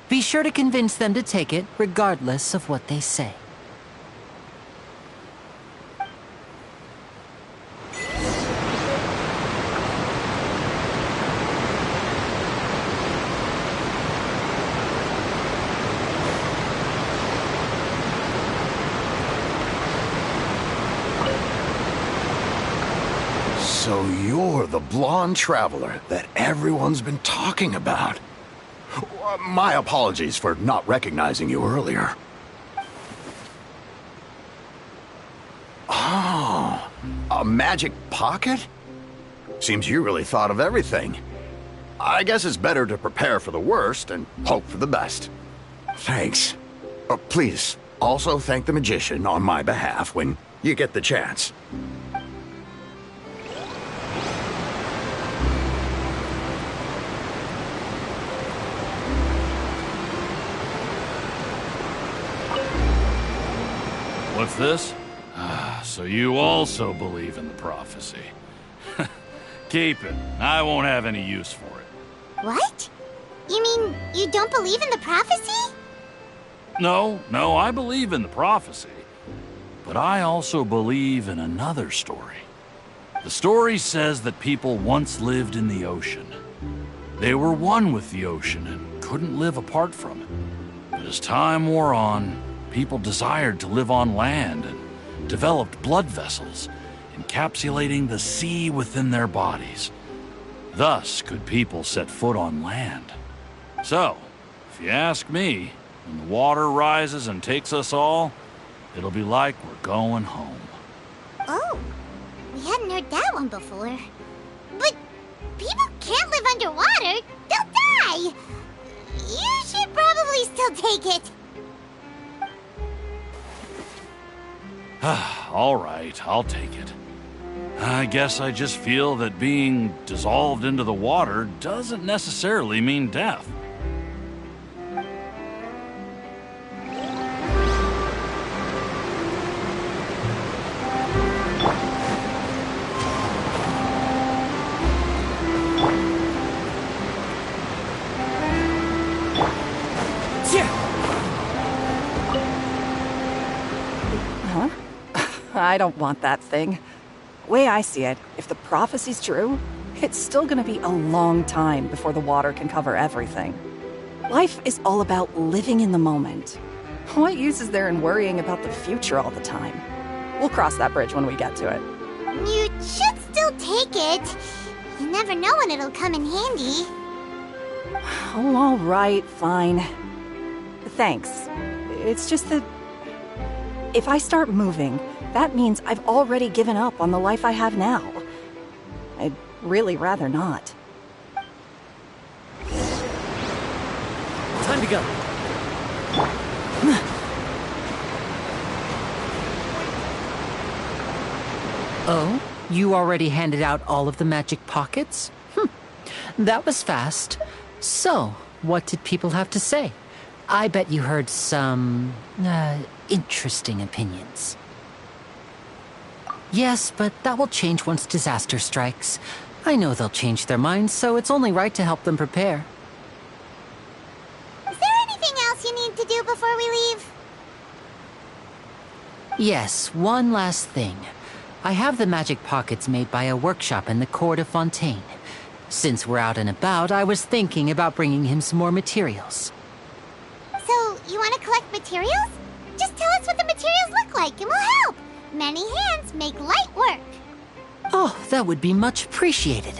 Be sure to convince them to take it, regardless of what they say. So you're the blonde traveler that everyone's been talking about. My apologies for not recognizing you earlier. Oh, a magic pocket? Seems you really thought of everything. I guess it's better to prepare for the worst and hope for the best. Thanks. Please, also thank the magician on my behalf when you get the chance. What's this? So you also believe in the prophecy. Keep it. I won't have any use for it. What? You mean you don't believe in the prophecy? No, I believe in the prophecy. But I also believe in another story. The story says that people once lived in the ocean. They were one with the ocean and couldn't live apart from it. But as time wore on, people desired to live on land and developed blood vessels, encapsulating the sea within their bodies. Thus could people set foot on land. So, if you ask me, when the water rises and takes us all, it'll be like we're going home. Oh, we hadn't heard that one before. But people can't live underwater. They'll die. You should probably still take it. All right, I'll take it. I guess I just feel that being dissolved into the water doesn't necessarily mean death. I don't want that thing. Way I see it, if the prophecy's true, it's still gonna be a long time before the water can cover everything. Life is all about living in the moment. What use is there in worrying about the future all the time? We'll cross that bridge when we get to it. You should still take it. You never know when it'll come in handy. Oh, all right, fine. Thanks. It's just that if I start moving, that means I've already given up on the life I have now. I'd really rather not. Time to go. Oh? You already handed out all of the magic pockets? That was fast. So, what did people have to say? I bet you heard some, interesting opinions. Yes, but that will change once disaster strikes. I know they'll change their minds, so it's only right to help them prepare. Is there anything else you need to do before we leave? Yes, one last thing. I have the magic pockets made by a workshop in the court of Fontaine. Since we're out and about, I was thinking about bringing him some more materials. So, you want to collect materials? Just tell us what the materials look like and we'll help. Many hands make light work. Oh, that would be much appreciated.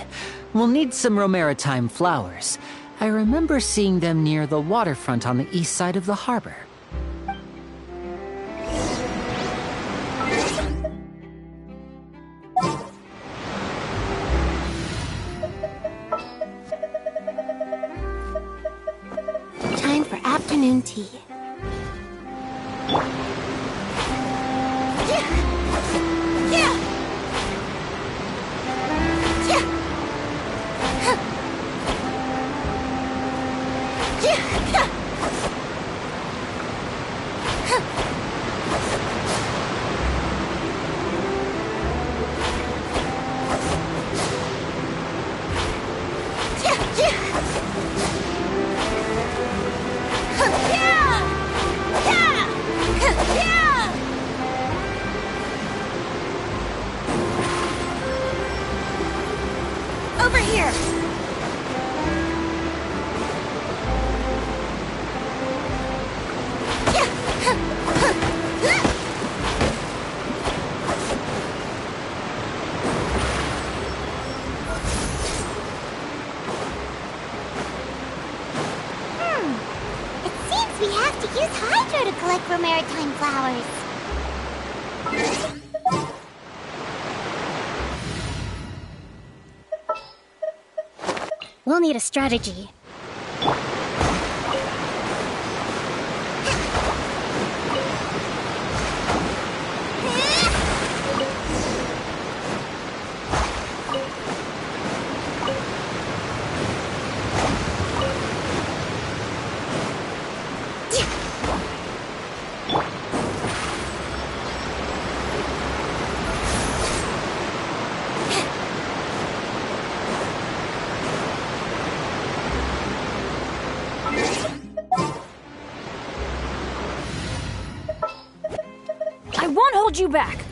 We'll need some Romaritime flowers. I remember seeing them near the waterfront on the east side of the harbor. Time for afternoon tea. Over here! It seems we have to use Hydro to collect Romaritime flowers. We'll need a strategy. I won't hold you back.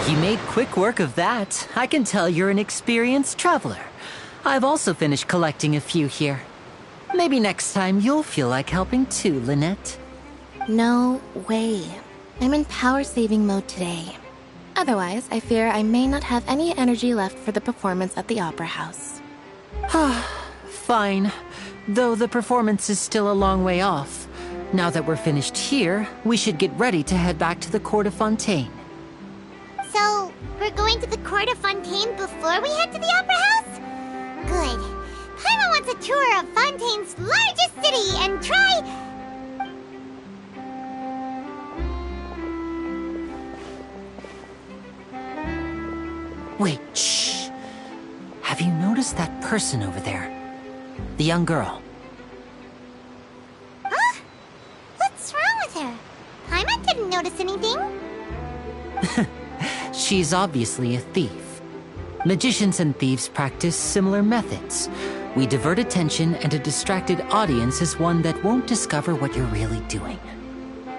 You made quick work of that. I can tell you're an experienced traveler. I've also finished collecting a few here. Maybe next time you'll feel like helping too, Lynette. No way. I'm in power-saving mode today. Otherwise, I fear I may not have any energy left for the performance at the Opera House. Fine. Though the performance is still a long way off. Now that we're finished here, we should get ready to head back to the Court of Fontaine. So, we're going to the Court of Fontaine before we head to the Opera House? Good. Paimon wants wants a tour of Fontaine's largest city and try... Wait, shh. Have you noticed that person over there? The young girl. Huh? What's wrong with her? Paimon didn't notice anything. She's obviously a thief. Magicians and thieves practice similar methods. We divert attention, and a distracted audience is one that won't discover what you're really doing.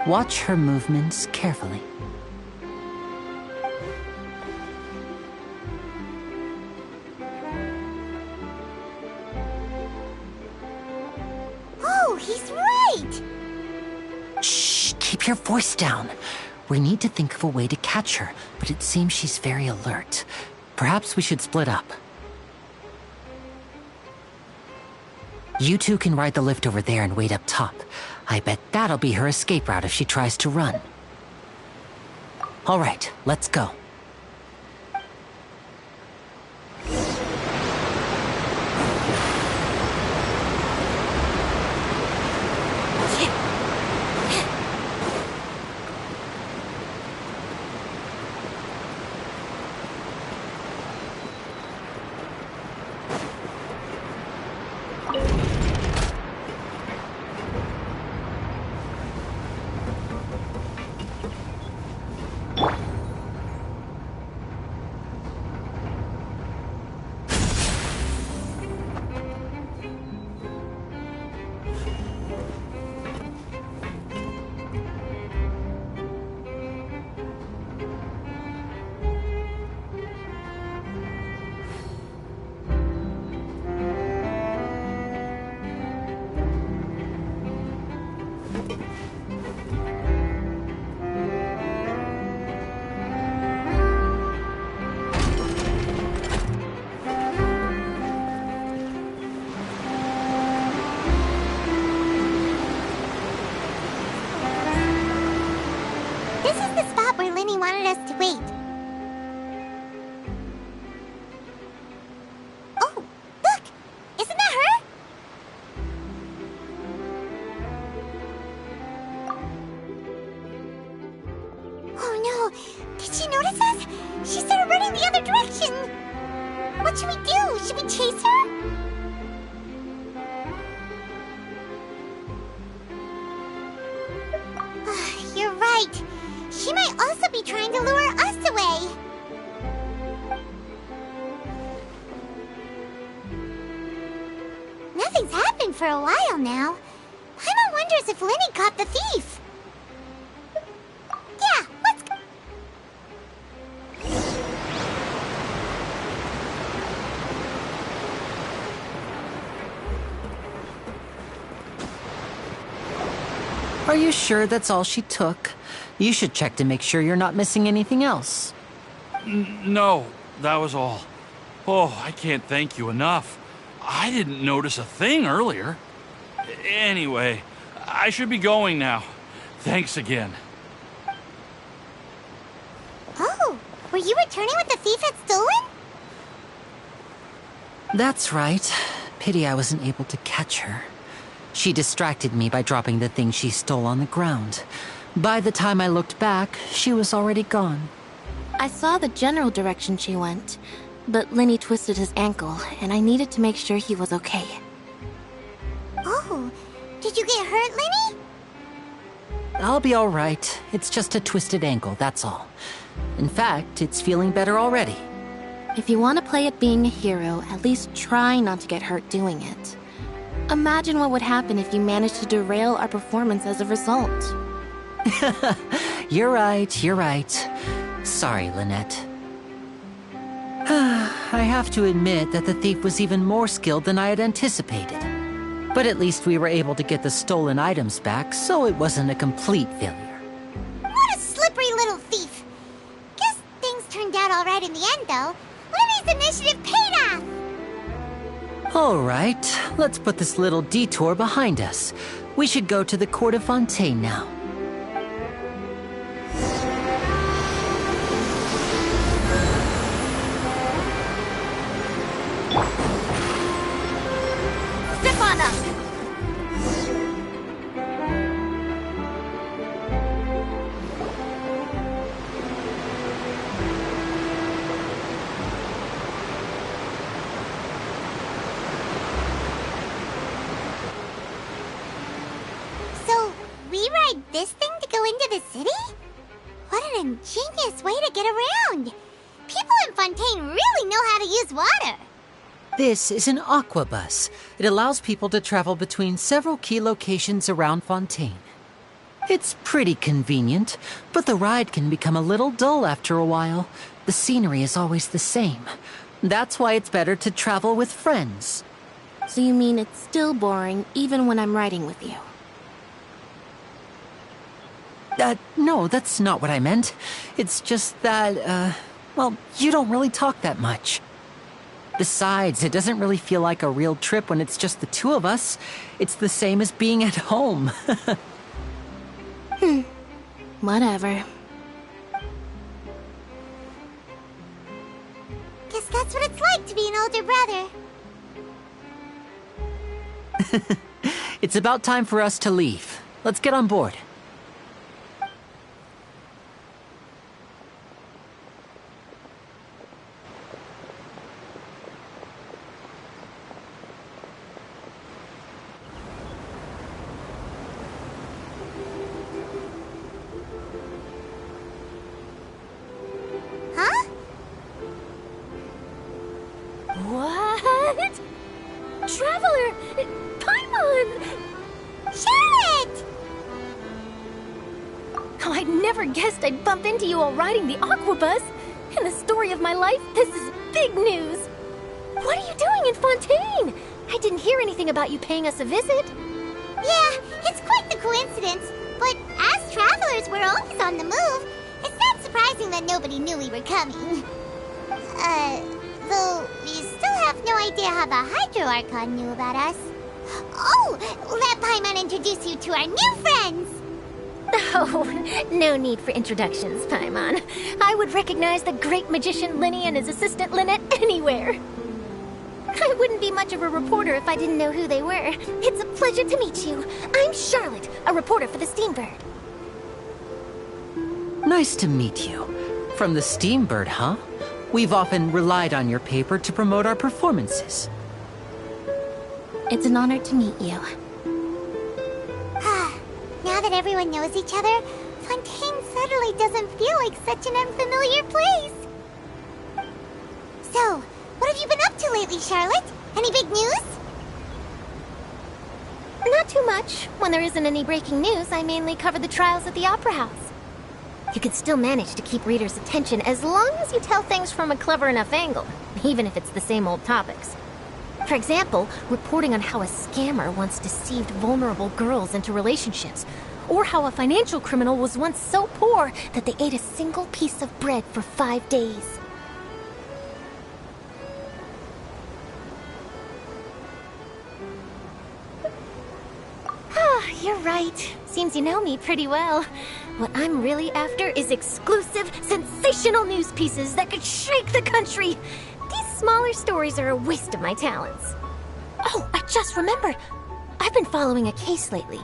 Watch her movements carefully. Oh, he's right! Shh, keep your voice down. We need to think of a way to catch her, but it seems she's very alert. Perhaps we should split up. You two can ride the lift over there and wait up top. I bet that'll be her escape route if she tries to run. All right, let's go. This is the spot where Linny wanted us to wait. Oh, look! Isn't that her? Oh no! Did she notice us? She started running the other direction! What should we do? Should we chase her? You're right. She might also be trying to lure us away. Nothing's happened for a while now. Paimon wonders if Linny caught the thief. Yeah, let's go. Are you sure that's all she took? You should check to make sure you're not missing anything else. No, that was all. Oh, I can't thank you enough. I didn't notice a thing earlier. Anyway, I should be going now. Thanks again. Oh, were you returning what the thief had stolen? That's right. Pity I wasn't able to catch her. She distracted me by dropping the thing she stole on the ground. By the time I looked back, she was already gone. I saw the general direction she went, but Linny twisted his ankle, and I needed to make sure he was okay. Oh, did you get hurt, Linny? I'll be all right. It's just a twisted ankle, that's all. In fact, it's feeling better already. If you want to play at being a hero, at least try not to get hurt doing it. Imagine what would happen if you managed to derail our performance as a result. You're right, you're right. Sorry, Lynette. I have to admit that the thief was even more skilled than I had anticipated. But at least we were able to get the stolen items back, so it wasn't a complete failure. What a slippery little thief! Guess things turned out all right in the end, though. Linny's initiative paid off! All right, let's put this little detour behind us. We should go to the Court of Fontaine now. ride this thing to go into the city? What an ingenious way to get around! People in Fontaine really know how to use water! This is an aqua bus. It allows people to travel between several key locations around Fontaine. It's pretty convenient, but the ride can become a little dull after a while. The scenery is always the same. That's why it's better to travel with friends. So you mean it's still boring even when I'm riding with you? No, that's not what I meant. It's just that, well, you don't really talk that much. Besides, it doesn't really feel like a real trip when it's just the two of us. It's the same as being at home. Whatever. Guess that's what it's like to be an older brother. It's about time for us to leave. Let's get on board. What? Traveler! Paimon! Charlotte! Oh, I never guessed I'd bump into you while riding the aquabus. In the story of my life, this is big news. What are you doing in Fontaine? I didn't hear anything about you paying us a visit. Yeah, it's quite the coincidence. But as travelers, we're always on the move. It's not surprising that nobody knew we were coming. Though we still have no idea how the Hydro Archon knew about us. Oh, let Paimon introduce you to our new friends! Oh, no need for introductions, Paimon. I would recognize the great magician Linny and his assistant Lynette anywhere. I wouldn't be much of a reporter if I didn't know who they were. It's a pleasure to meet you. I'm Charlotte, a reporter for the Steambird. Nice to meet you. From the Steambird, huh? We've often relied on your paper to promote our performances. It's an honor to meet you. Now that everyone knows each other, Fontaine suddenly doesn't feel like such an unfamiliar place. So, what have you been up to lately, Charlotte? Any big news? Not too much. When there isn't any breaking news, I mainly cover the trials at the Opera House. You can still manage to keep readers' attention as long as you tell things from a clever enough angle, even if it's the same old topics. For example, reporting on how a scammer once deceived vulnerable girls into relationships, or how a financial criminal was once so poor that they ate a single piece of bread for 5 days. You're right. Seems you know me pretty well. What I'm really after is exclusive, sensational news pieces that could shake the country. These smaller stories are a waste of my talents. Oh, I just remembered. I've been following a case lately.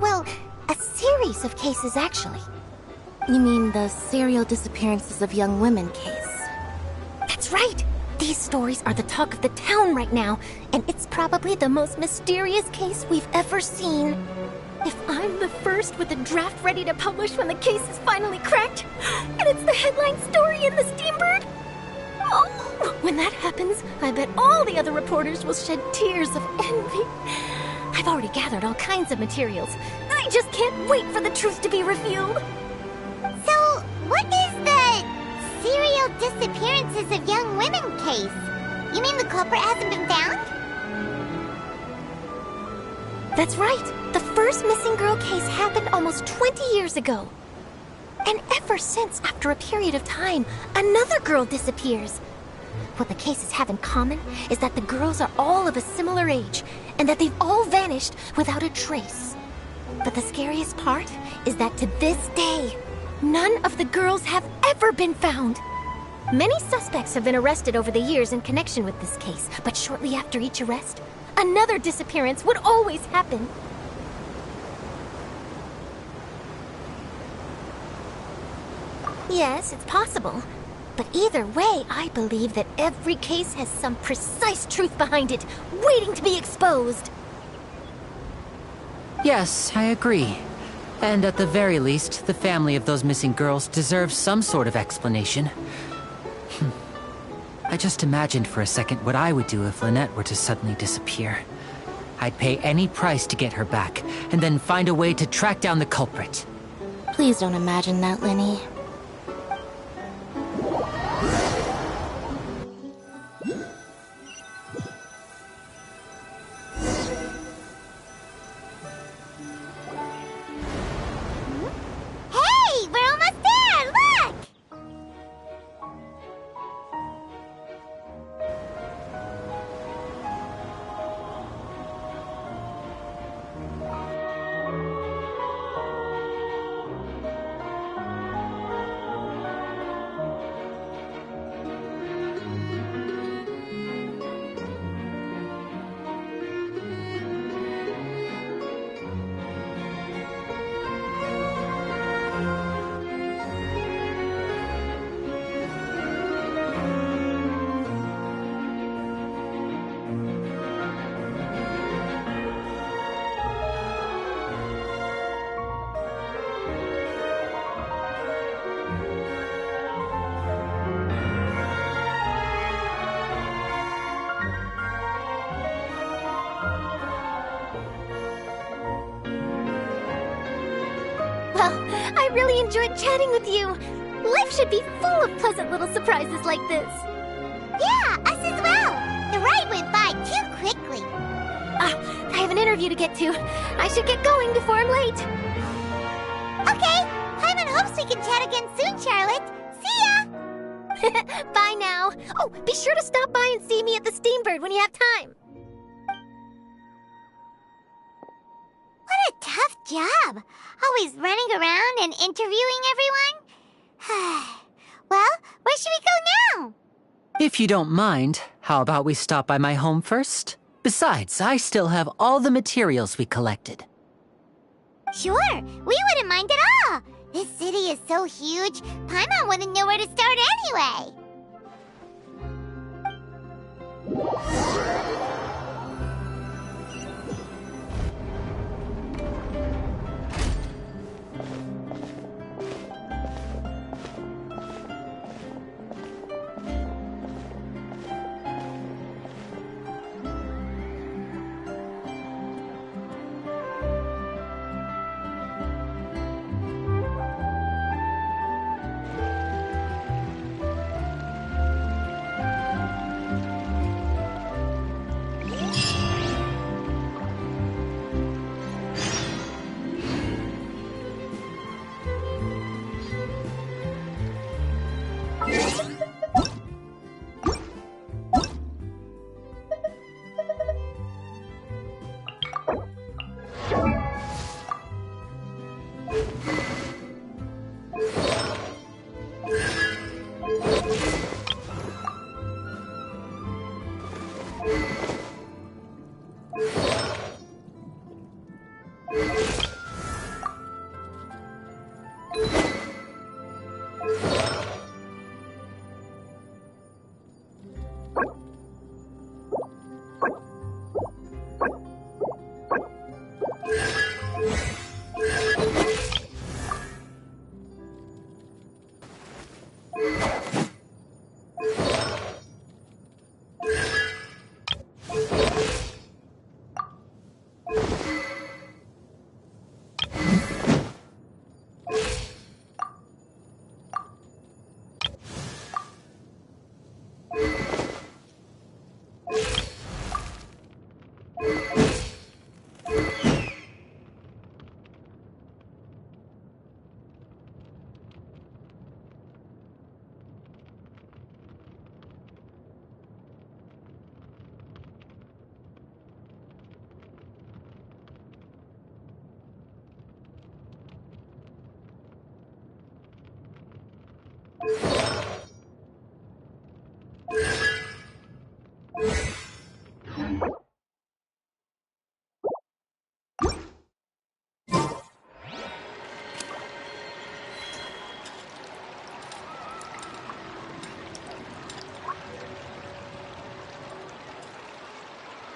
Well, a series of cases, actually. You mean the serial disappearances of young women case? That's right. These stories are the talk of the town right now, and it's probably the most mysterious case we've ever seen. If I'm the first with a draft ready to publish when the case is finally cracked, and it's the headline story in the Steambird, oh, when that happens, I bet all the other reporters will shed tears of envy. I've already gathered all kinds of materials. I just can't wait for the truth to be revealed. So, what is the serial disappearances of young women case? You mean the culprit hasn't been found? That's right. The first missing girl case happened almost 20 years ago. And ever since, after a period of time, another girl disappears. What the cases have in common is that the girls are all of a similar age, and that they've all vanished without a trace. But the scariest part is that to this day, none of the girls have ever been found. Many suspects have been arrested over the years in connection with this case, but shortly after each arrest, another disappearance would always happen. Yes, it's possible. But either way, I believe that every case has some precise truth behind it, waiting to be exposed. Yes, I agree. And at the very least, the family of those missing girls deserves some sort of explanation. I just imagined for a second what I would do if Lynette were to suddenly disappear. I'd pay any price to get her back, and then find a way to track down the culprit. Please don't imagine that, Lenny. Hey, we're almost there! Look! Well, I really enjoyed chatting with you. Life should be full of pleasant little surprises like this. Yeah, us as well. The ride went by too quickly. I have an interview to get to. I should get going before I'm late. Okay, Paimon hopes we can chat again soon, Charlotte. See ya! Bye now. Oh, be sure to stop by and see me at the Steambird when you have time. What a tough job. Always running around and interviewing everyone. Well, where should we go now? If you don't mind, how about we stop by my home first? Besides, I still have all the materials we collected. Sure, we wouldn't mind at all. This city is so huge, Paimon wouldn't know where to start anyway.